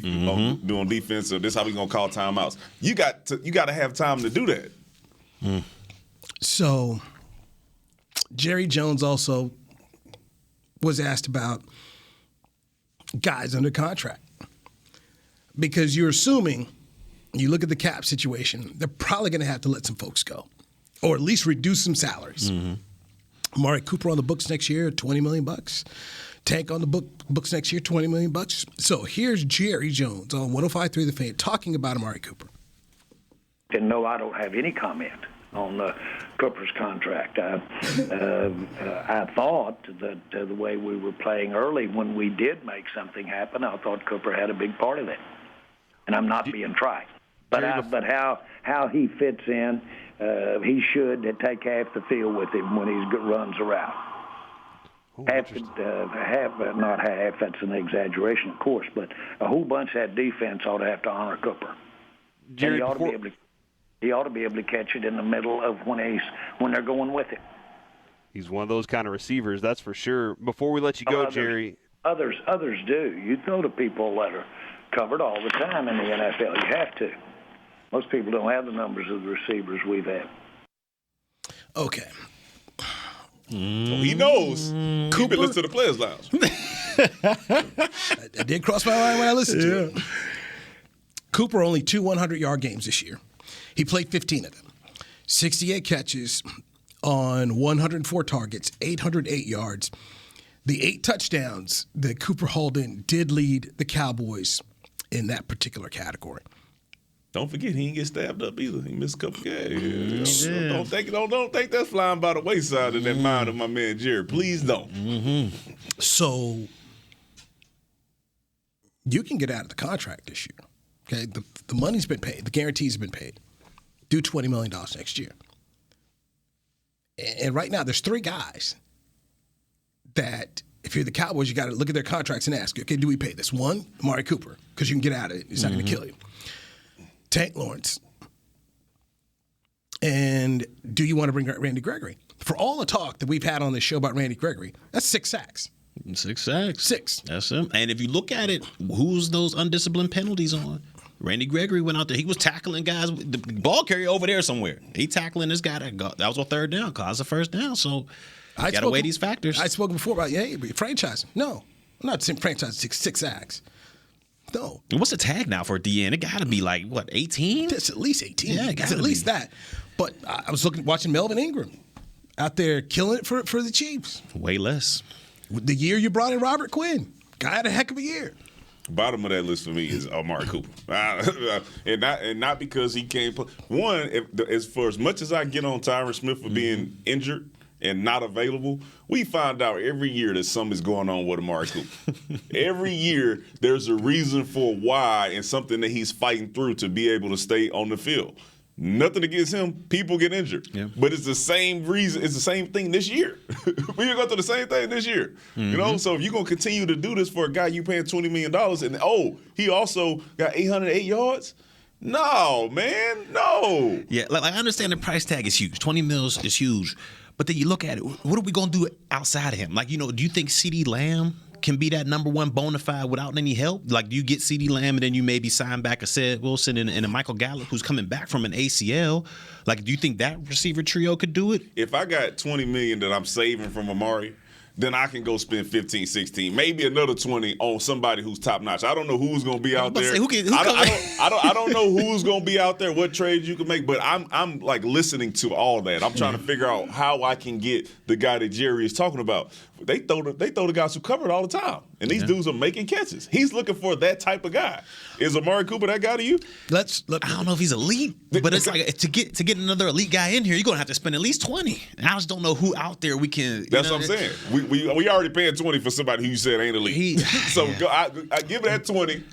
Speaker 5: do on defense, or this is how we're going to call timeouts. You got to have time to do that.
Speaker 2: So Jerry Jones also was asked about guys under contract, because you're assuming, you look at the cap situation, they're probably going to have to let some folks go, or at least reduce some salaries. Amari Cooper on the books next year, $20 million. Tank on the books next year, $20 million. So here's Jerry Jones on 105.3 The Fan talking about Amari Cooper.
Speaker 12: And no, I don't have any comment on Cooper's contract. I thought that the way we were playing early, when we did make something happen, I thought Cooper had a big part of it. And I'm not being trite. But how he fits in, he should take half the field with him when he runs around. Not half, that's an exaggeration, of course, but a whole bunch of that defense ought to have to honor Cooper. Jerry, he ought to be able to catch it in the middle of when they're going with it.
Speaker 13: He's one of those kind of receivers, that's for sure. Before we let you go, Jerry.
Speaker 12: Others do. You throw to people that are covered all the time in the NFL. You have to. Most people don't have the numbers of the receivers we've had.
Speaker 2: Okay.
Speaker 5: So he knows. Cooper, listen to the Players Lounge.
Speaker 2: That did cross my mind when I listened to it. Cooper only 2 100-yard games this year. He played 15 of them. 68 catches on 104 targets, 808 yards. The 8 touchdowns that Cooper hauled in did lead the Cowboys in that particular category.
Speaker 5: Don't forget, he didn't get stabbed up either. He missed a couple games. Don't think that's flying by the wayside in that mind of my man Jared. Please don't.
Speaker 2: So you can get out of the contract this year. Okay, the money's been paid. The guarantees have been paid. Do $20 million next year. And right now, there's 3 guys that, if you're the Cowboys, you got to look at their contracts and ask, okay, do we pay this? 1, Amari Cooper, because you can get out of it. It's not going to kill you. Tank Lawrence. And do you want to bring Randy Gregory? For all the talk that we've had on this show about Randy Gregory, that's 6 sacks.
Speaker 6: 6 sacks.
Speaker 2: 6.
Speaker 6: That's him. And if you look at it, who's those undisciplined penalties on? Randy Gregory went out there. He was tackling guys. The ball carrier over there somewhere. He tackling this guy. That was a 3rd down. Caused a 1st down. So you got to weigh these factors.
Speaker 2: I spoke before about, franchise. No. I'm not saying franchise 6 sacks. No.
Speaker 6: And what's the tag now for a DN? It got to be like, what, 18?
Speaker 2: It's at least 18.
Speaker 6: Yeah,
Speaker 2: it's at least that. But I was watching Melvin Ingram out there killing it for the Chiefs.
Speaker 6: Way less.
Speaker 2: The year you brought in Robert Quinn. Guy had a heck of a year.
Speaker 5: Bottom of that list for me is Amari Cooper, and not because he can't play. One, for as much as I get on Tyron Smith for being injured and not available, we find out every year that something's going on with Amari Cooper. Every year there's a reason for why and something that he's fighting through to be able to stay on the field. Nothing against him. People get injured. Yeah. But it's the same reason. It's the same thing this year. We're going through the same thing this year. You know, so if you're going to continue to do this for a guy you paying $20 million and, he also got 808 yards? No, man. No.
Speaker 6: Yeah, like I understand the price tag is huge. 20 mils is huge. But then you look at it, what are we going to do outside of him? Like, do you think CeeDee Lamb can be that number 1 bona fide without any help? Like, do you get CeeDee Lamb and then you maybe sign back a Ced Wilson and a Michael Gallup who's coming back from an ACL? Like, do you think that receiver trio could do it?
Speaker 5: If I got $20 million that I'm saving from Amari, then I can go spend 15, 16, maybe another 20 on somebody who's top notch. I don't know who's going to be out there. I don't know who's going to be out there, what trades you can make, but I'm like listening to all that. I'm trying to figure out how I can get the guy that Jerry is talking about. They throw the guys who cover it all the time, and these dudes are making catches. He's looking for that type of guy. Is Amari Cooper that guy to you?
Speaker 6: I don't know if he's elite, but it's like to get another elite guy in here, you're going to have to spend at least 20. And I just don't know who out there we can.
Speaker 5: That's what I'm saying. We already paying 20 for somebody who you said ain't elite. I give that 20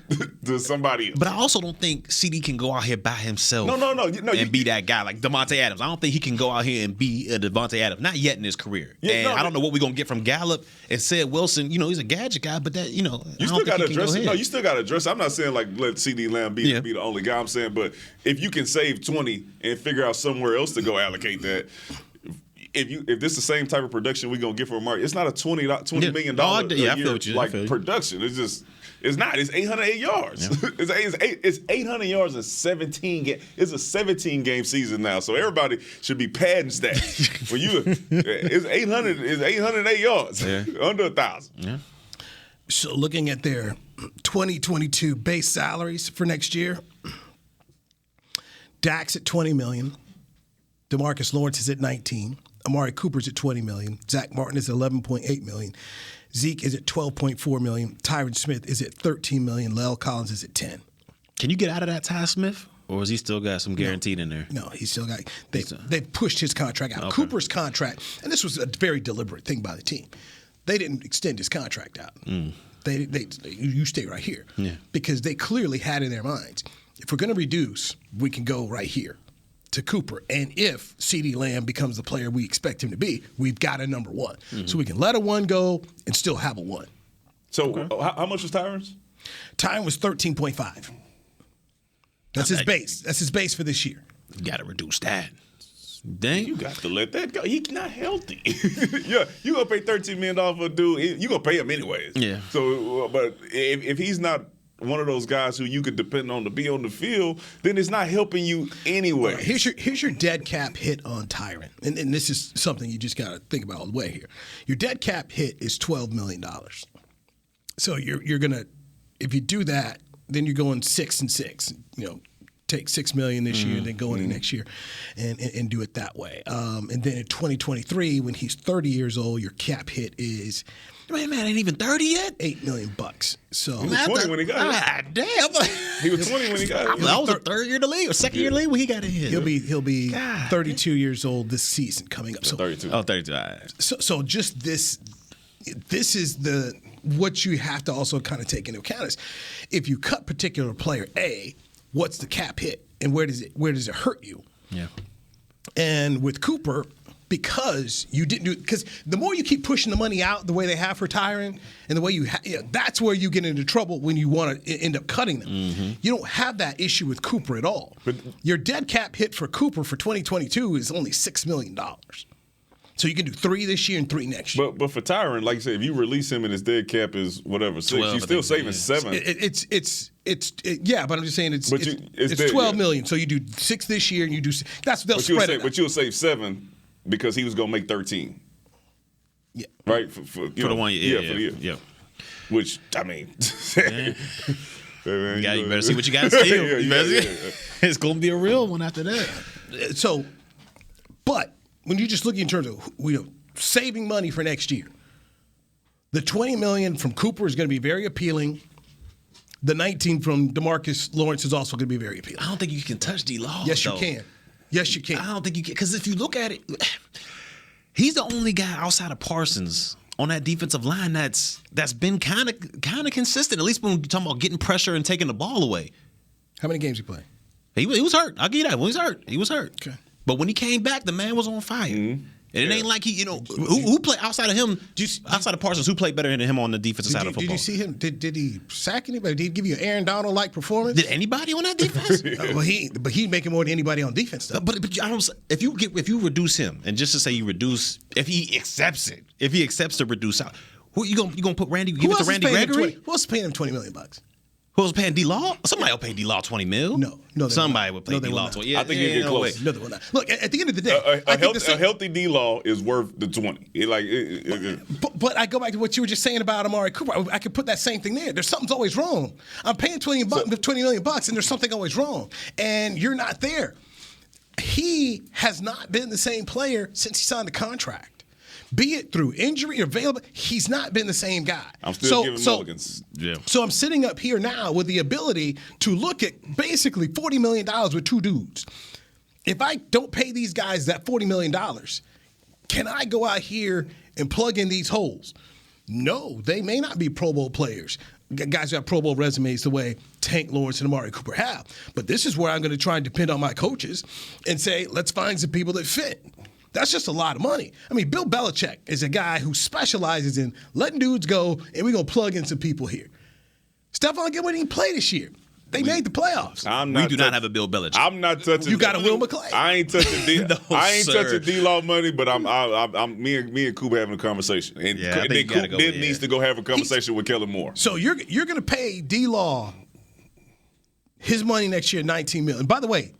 Speaker 5: to somebody else.
Speaker 6: But I also don't think CD can go out here by himself.
Speaker 5: No,
Speaker 6: and be that guy like Devontae Adams. I don't think he can go out here and be a Devontae Adams. Not yet in his career. I don't know what we're gonna get from Gallup and Ced Wilson. He's a gadget guy, but that you
Speaker 5: still got to address it. No, you still got to address it. I'm not saying like let CeeDee Lamb be the only guy. I'm saying, but if you can save 20 and figure out somewhere else to go allocate that. If this is the same type of production we're gonna get from Amari, it's not a $20 million a year production. It's not. It's 808 yards. Yeah. It's 800 yards in 17 games. It's a 17-game season now, so everybody should be padding stats. For you, it's 808 yards, under 1,000.
Speaker 6: Yeah.
Speaker 2: So looking at their 2022 base salaries for next year, Dak's at $20 million. Demarcus Lawrence is at $19. Amari Cooper's at $20 million. Zach Martin is at $11.8 million. Zeke is at $12.4 million. Tyron Smith is at $13 million. Lel Collins is at $10.
Speaker 6: Can you get out of that Ty Smith? Or has he still got some guaranteed in there?
Speaker 2: No, he's still got – they've pushed his contract out. Okay. Cooper's contract – and this was a very deliberate thing by the team. They didn't extend his contract out. You stay right here.
Speaker 6: Yeah.
Speaker 2: Because they clearly had in their minds, if we're going to reduce, we can go right here to Cooper. And if CeeDee Lamb becomes the player we expect him to be, we've got a number 1. Mm-hmm. So we can let a 1 go and still have a 1.
Speaker 5: So how much was Tyron's?
Speaker 2: Tyron was 13.5. That's his base. That's his base for this year.
Speaker 6: You got to reduce that. Dang.
Speaker 5: You got to let that go. He's not healthy. Yeah, you going to pay $13 million for a dude. You going to pay him anyways.
Speaker 6: Yeah.
Speaker 5: So, but if he's not one of those guys who you could depend on to be on the field, then it's not helping you anyway.
Speaker 2: Here's your dead cap hit on Tyron. And this is something you just got to think about all the way here. Your dead cap hit is $12 million. So you're going to, if you do that, then you're going 6 and 6, 10 take $6 million this year and then go into next year and do it that way. And then in 2023, when he's 30 years old, your cap hit is
Speaker 6: Man, ain't even 30 yet.
Speaker 2: $8 million. So
Speaker 5: he was 20 when he got it.
Speaker 6: Damn.
Speaker 5: He was 20 when he got it.
Speaker 6: I was a third year of the league or second year of the league when he got in here.
Speaker 2: He'll be 32 years old this season coming up. So
Speaker 5: 32.
Speaker 6: Oh, 32. All right.
Speaker 2: So just this is what you have to also kind of take into account is if you cut particular player A, what's the cap hit and where does it hurt you?
Speaker 6: Yeah.
Speaker 2: And with Cooper, because you didn't do, because the more you keep pushing the money out the way they have for Tyron and the way that's where you get into trouble when you want to end up cutting them. Mm-hmm. You don't have that issue with Cooper at all. But your dead cap hit for Cooper for 2022 is only $6 million. So you can do 3 this year and 3 next year.
Speaker 5: But for Tyron, like you said, if you release him and his dead cap is whatever 6, you're still saving 7.
Speaker 2: Yeah, but I'm just saying it's 12 million. So you do 6 this year and you do they'll spread it.
Speaker 5: But you'll save 7 because he was gonna make 13.
Speaker 2: Yeah.
Speaker 5: Right for
Speaker 6: the 1 year.
Speaker 5: For the year.
Speaker 6: Yeah.
Speaker 5: Which I mean.
Speaker 6: Man, you better see what you got to steal. It's gonna be a real one after that.
Speaker 2: So, but when you just look in terms of saving money for next year, the $20 million from Cooper is going to be very appealing. The 19 from Demarcus Lawrence is also going to be very appealing.
Speaker 6: I don't think you can touch D-Law.
Speaker 2: Yes, you can. Yes, you can.
Speaker 6: I don't think you can, because if you look at it, he's the only guy outside of Parsons on that defensive line that's been kind of consistent. At least when you're talking about getting pressure and taking the ball away.
Speaker 2: How many games he played?
Speaker 6: He was hurt. I'll give you that. When he was hurt.
Speaker 2: Okay.
Speaker 6: But when he came back, the man was on fire. Mm-hmm. And it ain't like who played outside of him, outside of Parsons, who played better than him on the defensive side of football?
Speaker 2: Did you see him? Did he sack anybody? Did he give you an Aaron Donald-like performance?
Speaker 6: Did anybody on that defense?
Speaker 2: But he's making more than anybody on defense, though.
Speaker 6: But I don't. If you reduce him, and just to say you reduce, if he accepts to reduce out, who you gonna put Randy? Give it to Randy Gregory?
Speaker 2: Who else is paying him $20 million?
Speaker 6: Who was paying D-Law? Somebody will pay D-Law $20 million.
Speaker 2: No,
Speaker 6: somebody would pay D-Law $20 million. Yeah,
Speaker 5: I think you get close.
Speaker 2: No, they will not. Look, at the end of the day,
Speaker 5: a healthy D-Law is worth the 20.
Speaker 2: But I go back to what you were just saying about Amari Cooper. I could put that same thing there. Something's always wrong. I'm paying $20 million, and there's something always wrong, and you're not there. He has not been the same player since he signed the contract. Be it through injury or available, he's not been the same guy.
Speaker 5: I'm still giving mulligans.
Speaker 6: Yeah.
Speaker 2: So I'm sitting up here now with the ability to look at basically $40 million with 2 dudes. If I don't pay these guys that $40 million, can I go out here and plug in these holes? No, they may not be Pro Bowl players. Guys who have Pro Bowl resumes the way Tank Lawrence and Amari Cooper have. But this is where I'm going to try and depend on my coaches and say, let's find some people that fit. That's just a lot of money. I mean, Bill Belichick is a guy who specializes in letting dudes go, and we're going to plug in some people here. Stephon Gilmore didn't play this year. They made the playoffs.
Speaker 6: We do not have a Bill Belichick.
Speaker 5: I'm not touching.
Speaker 2: You got a Will McClay.
Speaker 5: I ain't touching touching D-Law money, but I'm me and Cooper having a conversation, and then needs to go have a conversation with Kellen Moore.
Speaker 2: So you're going to pay D-Law his money next year, $19 million. By the way,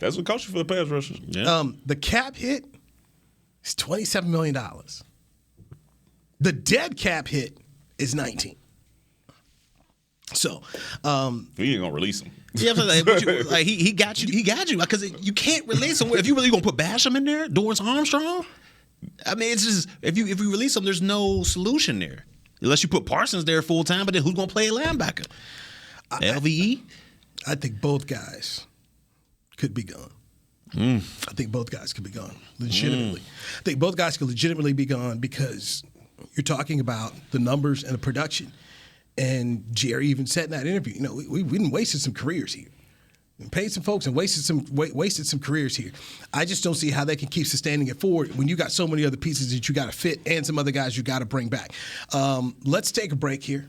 Speaker 5: that's what costs you for the pass rushers.
Speaker 6: Yeah.
Speaker 2: The cap hit is $27 million. The dead cap hit is 19. So
Speaker 5: he ain't gonna release him.
Speaker 6: Yeah, he got you because you can't release him. If you really gonna put Basham in there, Dorrance Armstrong, I mean, it's just if you release him, there's no solution there unless you put Parsons there full time. But then who's gonna play a linebacker? LVE.
Speaker 2: I think both guys could be gone. I think both guys could be gone legitimately. I think both guys could legitimately be gone because you're talking about the numbers and the production. And Jerry even said in that interview, we didn't wasted some careers here. We paid some folks and wasted some careers here. I just don't see how they can keep sustaining it forward when you got so many other pieces that you got to fit and some other guys you got to bring back. Let's take a break here.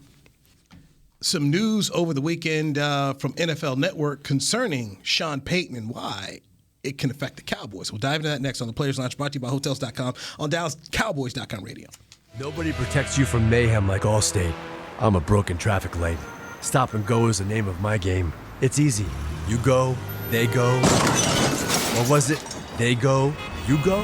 Speaker 2: Some news over the weekend from NFL Network concerning Sean Payton and why it can affect the Cowboys. We'll dive into that next on the Players Lounge, brought to you by Hotels.com on DallasCowboys.com radio.
Speaker 9: Nobody protects you from mayhem like Allstate. I'm a broken traffic light. Stop and go is the name of my game. It's easy. You go, they go. Or was it they go, you go?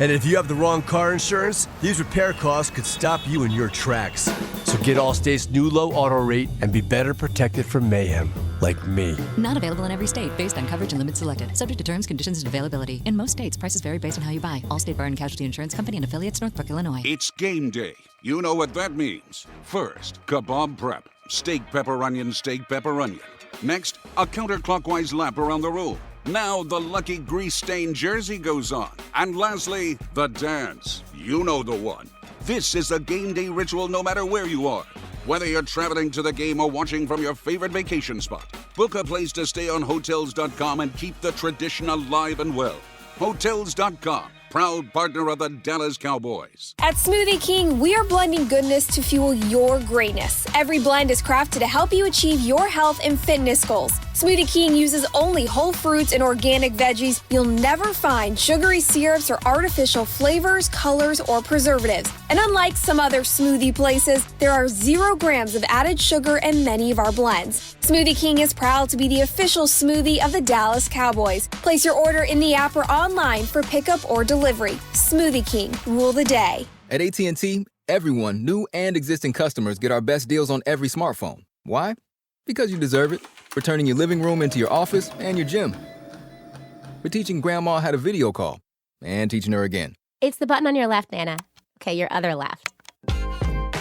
Speaker 9: And if you have the wrong car insurance, these repair costs could stop you in your tracks. So get Allstate's new low auto rate and be better protected from mayhem. Like me.
Speaker 10: Not available in every state based on coverage and limits selected. Subject to terms, conditions, and availability. In most states, prices vary based on how you buy. Allstate Bar and Casualty Insurance Company and affiliates, Northbrook, Illinois.
Speaker 8: It's game day. You know what that means. First, kebab prep. Steak, pepper, onion, steak, pepper, onion. Next, a counterclockwise lap around the room. Now the lucky grease-stained jersey goes on. And lastly, the dance. You know the one. This is a game day ritual no matter where you are. Whether you're traveling to the game or watching from your favorite vacation spot, book a place to stay on Hotels.com and keep the tradition alive and well. Hotels.com, proud partner of the Dallas Cowboys.
Speaker 7: At Smoothie King, we are blending goodness to fuel your greatness. Every blend is crafted to help you achieve your health and fitness goals. Smoothie King uses only whole fruits and organic veggies. You'll never find sugary syrups or artificial flavors, colors, or preservatives. And unlike some other smoothie places, there are 0 grams of added sugar in many of our blends. Smoothie King is proud to be the official smoothie of the Dallas Cowboys. Place your order in the app or online for pickup or delivery. Smoothie King, rule the day.
Speaker 14: At AT&T, everyone, new and existing customers, get our best deals on every smartphone. Why? Because you deserve it. For turning your living room into your office and your gym. For teaching Grandma how to video call and teaching her again.
Speaker 15: It's the button on your left, Nana. Okay, your other left.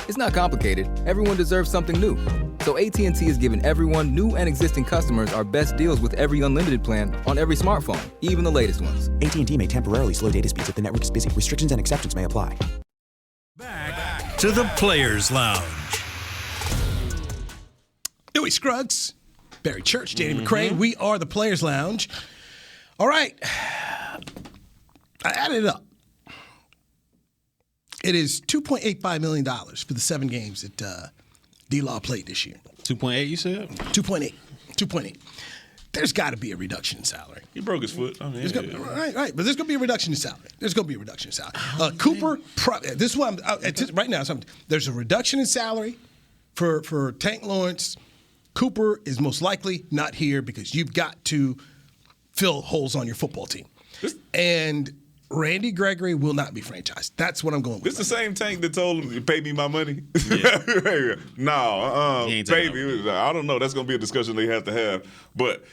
Speaker 14: It's not complicated. Everyone deserves something new. So AT&T is giving everyone, new and existing customers, our best deals with every unlimited plan on every smartphone, even the latest ones.
Speaker 16: AT&T may temporarily slow data speeds if the network is busy. Restrictions and exceptions may apply.
Speaker 1: Back to the Players Lounge.
Speaker 2: Dewey Scruggs, Barry Church, Danny McCray. We are the Players Lounge. All right. I added it up. It is $2.85 million for the 7 games that D-Law played this year.
Speaker 6: 2.8, you said?
Speaker 2: 2.8. There's got to be a reduction in salary.
Speaker 5: He broke his foot. I mean,
Speaker 2: Right. But there's going to be a reduction in salary. Cooper, this is what right now. There's a reduction in salary for Tank Lawrence. Cooper is most likely not here because you've got to fill holes on your football team. And Randy Gregory will not be franchised. That's what I'm going with.
Speaker 5: This the same Tank that told him to pay me my money? Yeah. No, baby. I don't know. That's going to be a discussion they have to have. But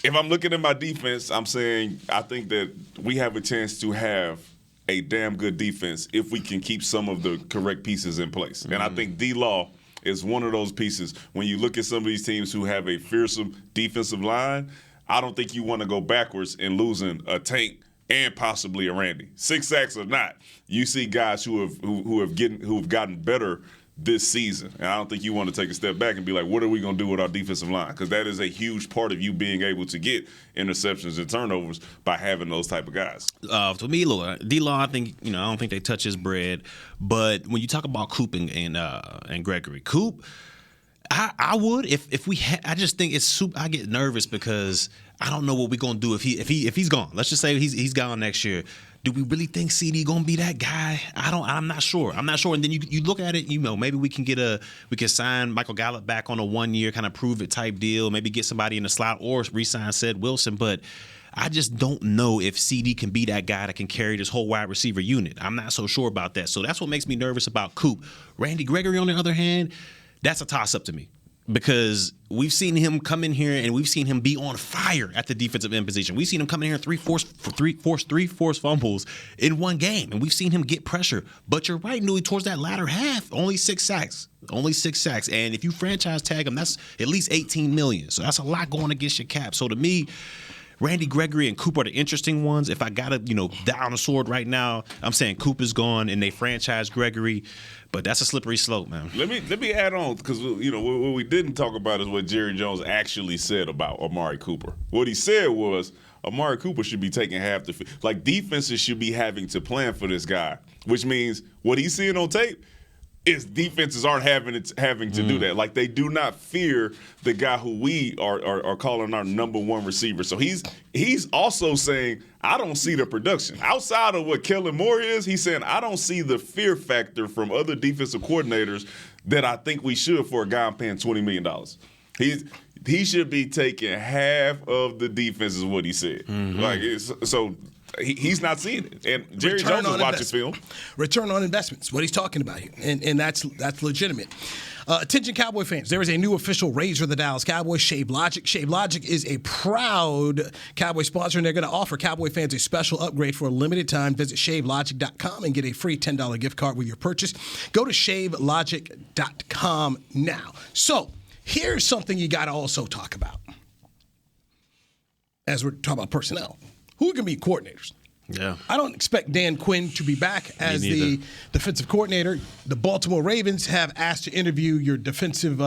Speaker 5: if I'm looking at my defense, I'm saying I think that we have a chance to have a damn good defense if we can keep some of the correct pieces in place. And I think D-Law is one of those pieces. When you look at some of these teams who have a fearsome defensive line, I don't think you want to go backwards in losing a Tank and possibly a Randy. 6 sacks or not, you see guys who have gotten better this season. And I don't think you want to take a step back and be like, what are we going to do with our defensive line? Because that is a huge part of you being able to get interceptions and turnovers by having those type of guys.
Speaker 6: To me, D-Law, I think, I don't think they touch his bread. But when you talk about Coop and Gregory, Coop, I would if we had. I just think it's I get nervous because I don't know what we're gonna do if he's gone. Let's just say he's gone next year. Do we really think CD gonna be that guy? I'm not sure. And then you look at it, maybe we can sign Michael Gallup back on a 1-year kind of prove it type deal. Maybe get somebody in the slot or re-sign Ced Wilson. But I just don't know if CD can be that guy that can carry this whole wide receiver unit. I'm not so sure about that. So that's what makes me nervous about Coop. Randy Gregory, on the other hand, that's a toss-up to me because we've seen him come in here and we've seen him be on fire at the defensive end position. We've seen him come in here and three forced fumbles in one game, and we've seen him get pressure. But you're right, Newey, towards that latter half, only 6 sacks. And if you franchise tag him, that's at least $18 million. So that's a lot going against your cap. So to me, Randy Gregory and Coop are the interesting ones. If I got to, down a sword right now, I'm saying Coop is gone and they franchise Gregory. But that's a slippery slope, man.
Speaker 5: Let me add on because what we didn't talk about is what Jerry Jones actually said about Amari Cooper. What he said was Amari Cooper should be taking half the field. Like defenses should be having to plan for this guy, which means what he's seeing on tape is defenses aren't having to do that. Like they do not fear the guy who we are calling our number 1 receiver. So he's also saying, I don't see the production. Outside of what Kellen Moore is, he's saying, I don't see the fear factor from other defensive coordinators that I think we should for a guy I'm paying $20 million. He should be taking half of the defense is what he said. Mm-hmm. He's not seeing it. And Jerry Jones is watching film.
Speaker 2: Return on investments, what he's talking about here. And that's legitimate. Attention Cowboy fans, there is a new official razor of the Dallas Cowboys, Shave Logic. Shave Logic is a proud Cowboy sponsor, and they're going to offer Cowboy fans a special upgrade for a limited time. Visit shavelogic.com and get a free $10 gift card with your purchase. Go to shavelogic.com now. So here's something you got to also talk about as we're talking about personnel. Who can be coordinators?
Speaker 6: Yeah.
Speaker 2: I don't expect Dan Quinn to be back as the defensive coordinator. The Baltimore Ravens have asked to interview your defensive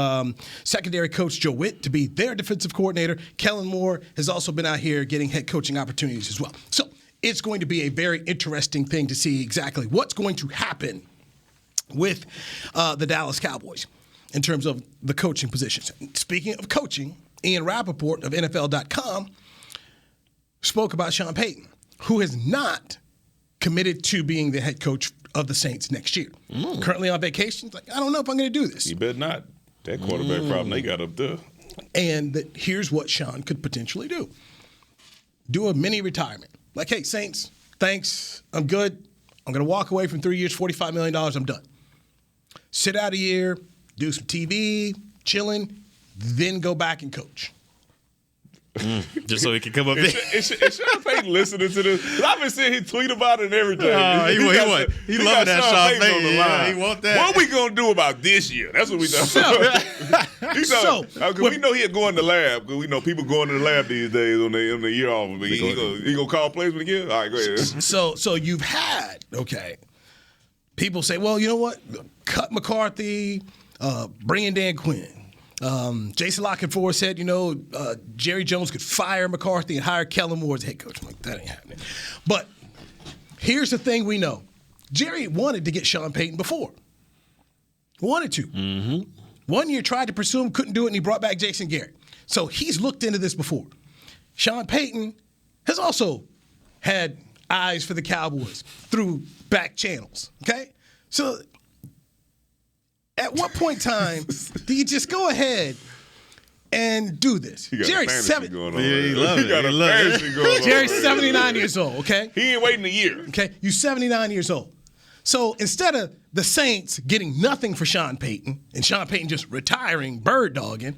Speaker 2: secondary coach, Joe Witt, to be their defensive coordinator. Kellen Moore has also been out here getting head coaching opportunities as well. So it's going to be a very interesting thing to see exactly what's going to happen with the Dallas Cowboys in terms of the coaching positions. Speaking of coaching, Ian Rappaport of NFL.com spoke about Sean Payton, who has not committed to being the head coach of the Saints next year. Currently on vacation. Like, I don't know if I'm going to do this.
Speaker 5: You better not. That quarterback problem they got up there.
Speaker 2: And here's what Sean could potentially do. Do a mini retirement. Like, hey, Saints, thanks. I'm good. I'm going to walk away from 3 years, $45 million. I'm done. Sit out a year, do some TV, chilling, then go back and coach.
Speaker 6: Just so he can come up here.
Speaker 5: Is Sean Payton listening to this? 'Cause I've been seeing him tweet about it and everything.
Speaker 6: He loving that Sean Payton
Speaker 5: on the line.
Speaker 6: Yeah, he want that.
Speaker 5: What are we going to do about this year? That's what we done. We know he'll go in the lab. Because we know people going to the lab these days on the year off. He going to call plays again? All right, go ahead.
Speaker 2: So you've had, people say, well, you know what? Cut McCarthy, bring in Dan Quinn. Jason Lockett-Ford said, Jerry Jones could fire McCarthy and hire Kellen Moore as head coach. I'm like, that ain't happening. But here's the thing we know. Jerry wanted to get Sean Payton before. Wanted to. Mm-hmm. 1 year tried to pursue him, couldn't do it, and he brought back Jason Garrett. So he's looked into this before. Sean Payton has also had eyes for the Cowboys through back channels, okay? So at what point in time do you just go ahead and do this?
Speaker 5: Jerry's
Speaker 2: 79 years old, okay?
Speaker 5: He ain't waiting a year.
Speaker 2: Okay, you're 79 years old. So instead of the Saints getting nothing for Sean Payton and Sean Payton just retiring, bird dogging,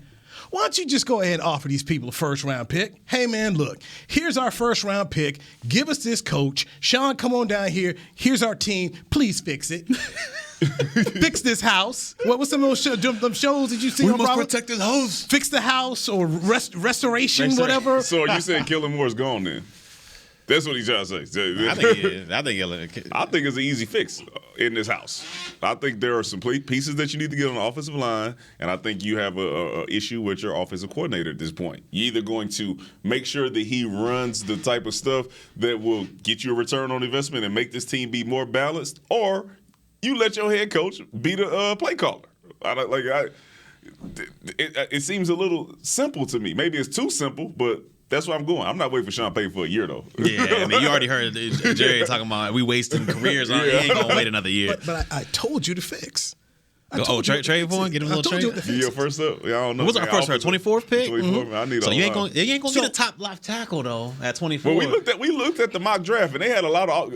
Speaker 2: why don't you just go ahead and offer these people a first-round pick? Hey, man, look, here's our first-round pick. Give us this coach. Sean, come on down here. Here's our team. Please fix it. Fix this house. What was some of those shows that you see?
Speaker 5: We must protect this house.
Speaker 2: Fix the house or restoration, whatever.
Speaker 5: So you saying Kellen Moore's gone then? That's what he's trying to say.
Speaker 6: I
Speaker 5: think it's an easy fix in this house. I think there are some pieces that you need to get on the offensive line, and I think you have a issue with your offensive coordinator at this point. You're either going to make sure that he runs the type of stuff that will get you a return on investment and make this team be more balanced, or you let your head coach be the play caller. It seems a little simple to me. Maybe it's too simple, but that's where I'm going. I'm not waiting for Sean Payton for a year, though.
Speaker 6: Yeah, I mean, you already heard Jerry talking about we wasting careers on. He ain't going to wait another year.
Speaker 2: But I told you to fix.
Speaker 6: Trade for him? Get him a little trade?
Speaker 5: Your first up? Yeah, I don't know.
Speaker 6: What was our first 24th pick?
Speaker 5: 24th. I need
Speaker 6: so you ain't going to get a top left tackle, though, at 24.
Speaker 5: Well, we looked at the mock draft, and they had a lot of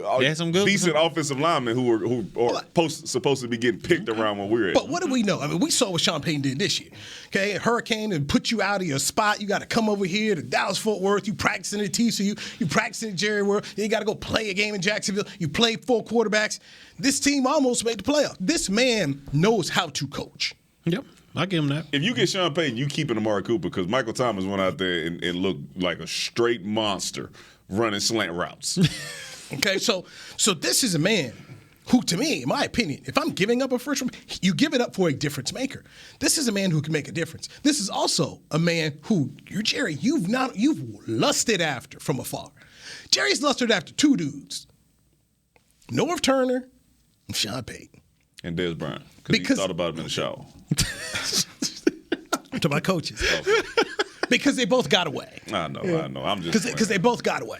Speaker 5: decent offensive linemen who are supposed to be getting picked around when we're at.
Speaker 2: But what do we know? I mean, we saw what Sean Payton did this year. Okay, a hurricane and put you out of your spot. You got to come over here to Dallas-Fort Worth. You practicing at TCU. You practicing at Jerry World. Then you got to go play a game in Jacksonville. You play 4 quarterbacks. This team almost made the playoffs. This man knows how to coach.
Speaker 6: Yep, I give him that.
Speaker 5: If you get Sean Payton, you keeping Amari Cooper because Michael Thomas went out there and looked like a straight monster running slant routes.
Speaker 2: Okay, so this is a man who, to me, in my opinion, if I'm giving up a first round, you give it up for a difference maker. This is a man who can make a difference. This is also a man who, Jerry, you've lusted after from afar. Jerry's lusted after 2 dudes, Norv Turner and Sean Payton.
Speaker 5: And Dez Bryant, because he thought about him in the shower.
Speaker 2: I'm talking about coaches. Okay. Because they both got away.
Speaker 5: I know. I'm just
Speaker 2: because they both got away.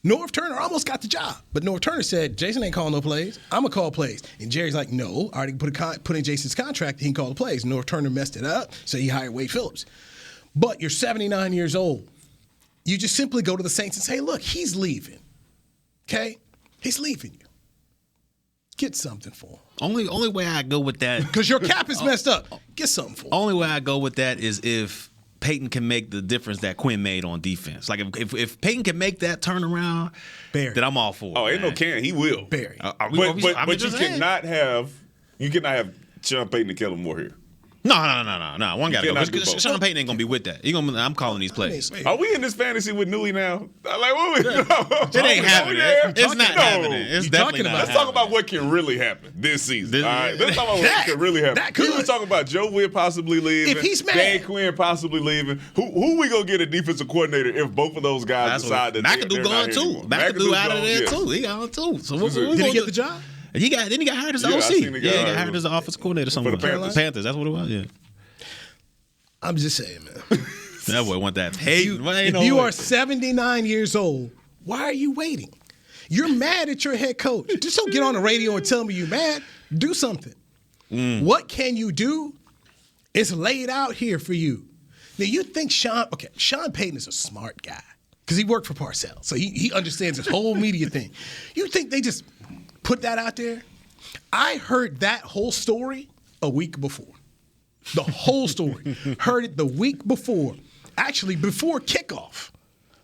Speaker 2: Norv Turner almost got the job, but Norv Turner said, Jason ain't calling no plays. I'm going to call plays. And Jerry's like, no, I already put in Jason's contract. He can call the plays. Norv Turner messed it up, so he hired Wade Phillips. But you're 79 years old. You just simply go to the Saints and say, look, he's leaving. Okay? He's leaving you. Get something for him.
Speaker 6: Only way I go with that,
Speaker 2: because your cap is messed up. Get something for him.
Speaker 6: Only way I go with that is if Payton can make the difference that Quinn made on defense. Like if Payton can make that turnaround, then I'm all for it.
Speaker 5: Oh, ain't no can. He will.
Speaker 2: Barry.
Speaker 5: But you cannot have Sean Payton and Kellen Moore here.
Speaker 6: No. One got to go. Sean Payton ain't gonna be with that. I'm calling these plays.
Speaker 5: Are we in this fantasy with Newey now? Like, what we?
Speaker 6: It ain't happening. It's not happening. It's definitely not.
Speaker 5: Let's talk about what can really happen this season. All right, let's talk about what can really happen. We was talking about Joe Witt possibly leaving.
Speaker 2: If he's mad,
Speaker 5: Dan Quinn possibly leaving. Who we gonna get a defensive coordinator if both of those guys decide that
Speaker 6: McAdoo going too? McAdoo out of there too. He gone too. So
Speaker 2: did he get the job?
Speaker 6: He got hired as the OC. He got hired as the offensive coordinator somewhere.
Speaker 5: For the
Speaker 6: Panthers. That's what it was. Yeah.
Speaker 2: I'm just saying, man.
Speaker 6: That boy want that Payton.
Speaker 2: If you are 79 years old, why are you waiting? You're mad at your head coach. Just don't get on the radio and tell me you're mad. Do something. What can you do? It's laid out here for you. Now, you think Sean Payton is a smart guy because he worked for Parcells, so he understands this whole media thing. You think they just put that out there? I heard that whole story a week before. The whole story. Heard it the week before. Actually, before kickoff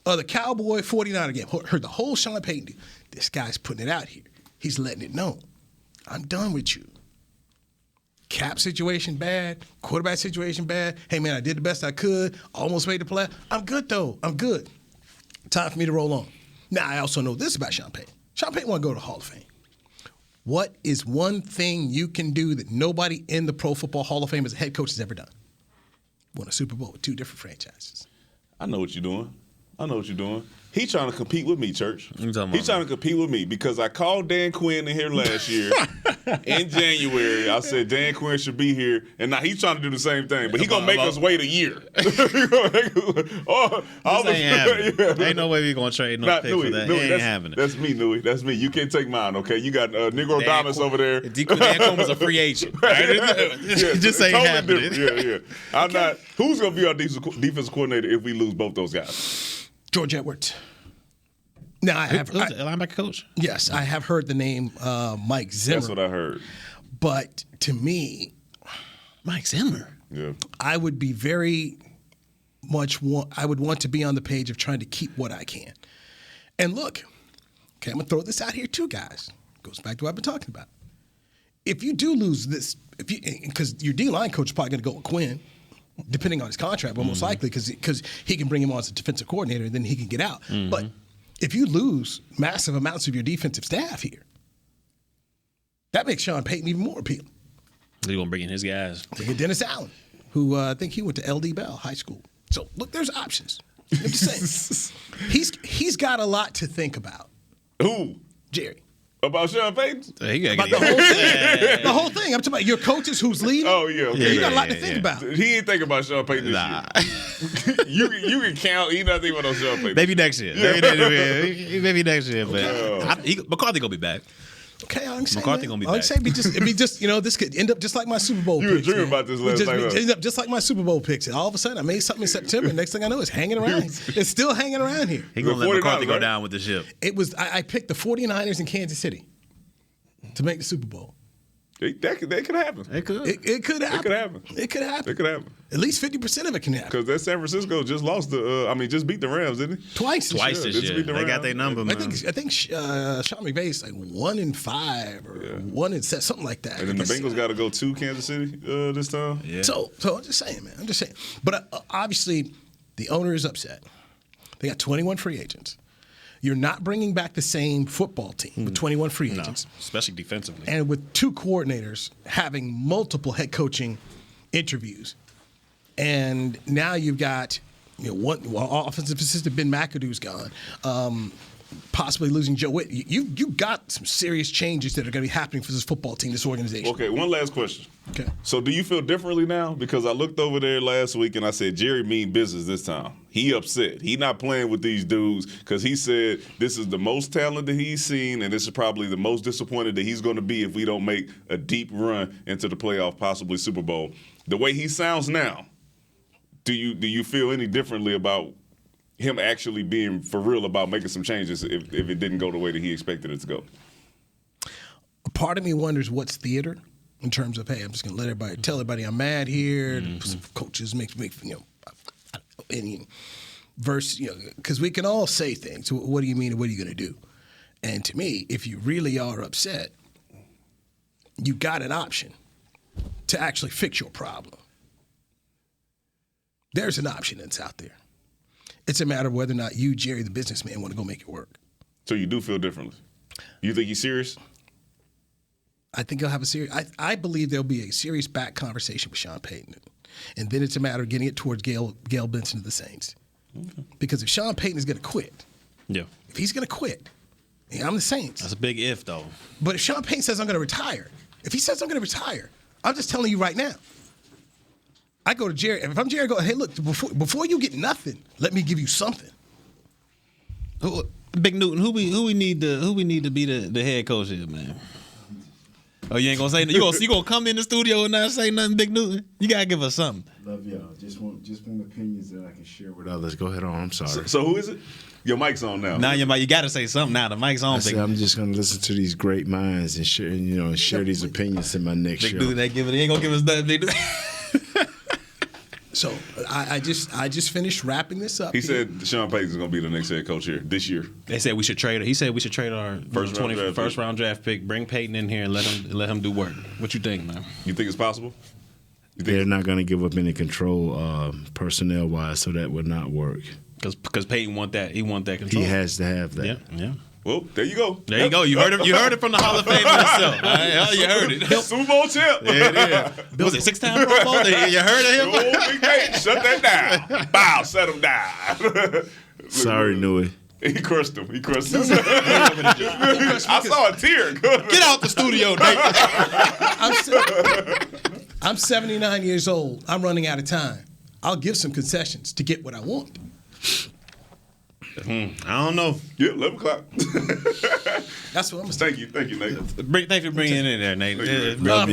Speaker 2: of the Cowboy 49er game. Heard the whole Sean Payton deal. This guy's putting it out here. He's letting it know. I'm done with you. Cap situation bad. Quarterback situation bad. Hey, man, I did the best I could. Almost made the play. I'm good, though. I'm good. Time for me to roll on. Now, I also know this about Sean Payton. Sean Payton want to go to the Hall of Fame. What is one thing you can do that nobody in the Pro Football Hall of Fame as a head coach has ever done? Won a Super Bowl with 2 different franchises.
Speaker 5: I know what you're doing. He trying to compete with me, Church. He's trying to compete with me because I called Dan Quinn in here last year in January. I said Dan Quinn should be here, and now he's trying to do the same thing, but he's gonna make us wait a year.
Speaker 6: This ain't happening. Ain't no way we gonna trade no pick for that. Ain't happening.
Speaker 5: That's me, Newey. That's me. You can't take mine, okay? You got Negro Damas over there.
Speaker 6: Dan Quinn was a free agent. Just ain't happening.
Speaker 5: Yeah. I'm not. Who's gonna be our defensive coordinator if we lose both those guys?
Speaker 2: George Edwards. Now I have
Speaker 6: linebacker coach.
Speaker 2: Yes, I have heard the name Mike Zimmer.
Speaker 5: That's what I heard.
Speaker 2: But to me,
Speaker 6: Mike Zimmer.
Speaker 5: Yeah.
Speaker 2: I would be very much. I would want to be on the page of trying to keep what I can. And look, okay, I'm gonna throw this out here too, guys. Goes back to what I've been talking about. If you do lose this, because your D-line coach is probably gonna go with Quinn. Depending on his contract, but most likely because he can bring him on as a defensive coordinator, and then he can get out. But if you lose massive amounts of your defensive staff here, that makes Sean Payton even more appealing.
Speaker 6: They're going to bring in his guys.
Speaker 2: They get Dennis Allen, who I think he went to LD Bell High School. So, look, there's options. I'm just saying. He's got a lot to think about.
Speaker 5: Who?
Speaker 2: Jerry.
Speaker 5: About Sean Payton?
Speaker 2: About the whole thing. I'm talking about your coaches who's leaving.
Speaker 5: Oh, yeah. Okay.
Speaker 2: You got a lot to think about.
Speaker 5: He ain't thinking about Sean Payton this year. you can count. He not thinking about Sean Payton.
Speaker 6: Maybe next year. Maybe next year. But McCarthy going to be back.
Speaker 2: Okay, I understand.
Speaker 6: McCarthy going to be back.
Speaker 2: It'd be just, this could end up just like my Super Bowl picks.
Speaker 5: You were dreaming about this last night.
Speaker 2: End up just like my Super Bowl picks. And all of a sudden, I made something in September. Next thing I know, it's hanging around. It's still hanging around here.
Speaker 6: He going to let McCarthy go down with the ship.
Speaker 2: It was. I picked the 49ers in Kansas City to make the Super Bowl.
Speaker 5: That could happen.
Speaker 2: It could happen. It could happen.
Speaker 5: It could happen.
Speaker 2: At least 50% of it can happen.
Speaker 5: Because that San Francisco just lost just beat the Rams, didn't he?
Speaker 2: Twice this
Speaker 6: year. They got their number, man.
Speaker 2: I think Sean McVay's like 1-5 or 1-7, something like that.
Speaker 5: And then the Bengals got to go to Kansas City this time.
Speaker 2: Yeah. So I'm just saying, man. But obviously, the owner is upset. They got 21 free agents. You're not bringing back the same football team with 21 free agents.
Speaker 6: Especially defensively.
Speaker 2: And with 2 coordinators having multiple head coaching interviews. And now you've got one offensive assistant Ben McAdoo's gone. Possibly losing Joe Witt. You got some serious changes that are going to be happening for this football team, this organization.
Speaker 5: Okay, one last question.
Speaker 2: Okay.
Speaker 5: So do you feel differently now? Because I looked over there last week and I said, Jerry mean business this time. He upset. He not playing with these dudes because he said this is the most talent that he's seen and this is probably the most disappointed that he's going to be if we don't make a deep run into the playoff, possibly Super Bowl. The way he sounds now, do you feel any differently about him actually being for real about making some changes if it didn't go the way that he expected it to go?
Speaker 2: A part of me wonders what's theater in terms of, hey, I'm just going to tell everybody I'm mad here. Some coaches make any verse, because we can all say things. What do you mean and what are you going to do? And to me, if you really are upset, you got an option to actually fix your problem. There's an option that's out there. It's a matter of whether or not you, Jerry, the businessman, want to go make it work.
Speaker 5: So you do feel differently? You think he's serious?
Speaker 2: I think he'll have a serious. I believe there'll be a serious back conversation with Sean Payton, and then it's a matter of getting it towards Gail Benson of the Saints. Okay. Because if Sean Payton is going to quit, if he's going to quit, I'm the Saints.
Speaker 6: That's a big if, though.
Speaker 2: But if Sean Payton says I'm going to retire, if he says I'm going to retire, I'm just telling you right now. I go to Jerry. If I'm Jerry, I go, hey, look, before you get nothing, let me give you something.
Speaker 6: Big Newton, who we need to be the head coach here, man? Oh, you ain't gonna say nothing? You gonna come in the studio and not say nothing, Big Newton? You gotta give us something.
Speaker 17: Love y'all. Just want opinions that I can share with others. Go ahead on. I'm sorry.
Speaker 5: So who is it? Your mic's on now.
Speaker 6: Now you gotta say something now. The mic's on.
Speaker 17: I'm just gonna listen to these great minds and share these opinions in my next show.
Speaker 6: Big Newton, he ain't gonna give us nothing, Big Newton.
Speaker 2: So I just finished wrapping this up.
Speaker 5: He said Sean Payton's going to be the next head coach here this year.
Speaker 6: They said we should trade. He said we should trade our first round draft pick. Bring Payton in here and let him do work. What you think, man?
Speaker 5: You think it's possible?
Speaker 17: They're not going to give up any control personnel wise, so that would not work.
Speaker 6: Because Payton want that. He want that control.
Speaker 17: He has to have that.
Speaker 6: Yeah.
Speaker 5: Well, there you go.
Speaker 6: There you go. You heard it from the Hall of Fame himself. You heard it.
Speaker 5: Super Bowl champ.
Speaker 6: Yeah, it is. Was it 6-time Pro Bowl? You heard of him?
Speaker 5: Oh, Big Payton, shut that down. Bow, set him down.
Speaker 17: Sorry, Newey.
Speaker 5: He crushed him. I saw a tear.
Speaker 6: Get out the studio, Nate.
Speaker 2: I'm 79 years old. I'm running out of time. I'll give some concessions to get what I want.
Speaker 6: I don't know.
Speaker 5: Yeah, 11 o'clock.
Speaker 2: That's what I'm saying.
Speaker 5: Thank you, Nate.
Speaker 6: Thanks for bringing it in there, Nate.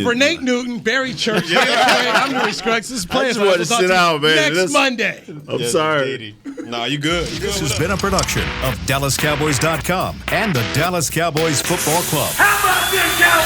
Speaker 2: For Nate Newton, Barry Church, I'm Louis Scruggs. This is Players
Speaker 17: I just want to sit down, man.
Speaker 2: Next Monday.
Speaker 17: I'm sorry.
Speaker 6: No, you good.
Speaker 4: This has been a production of DallasCowboys.com and the Dallas Cowboys Football Club.
Speaker 3: How about this, Cowboys?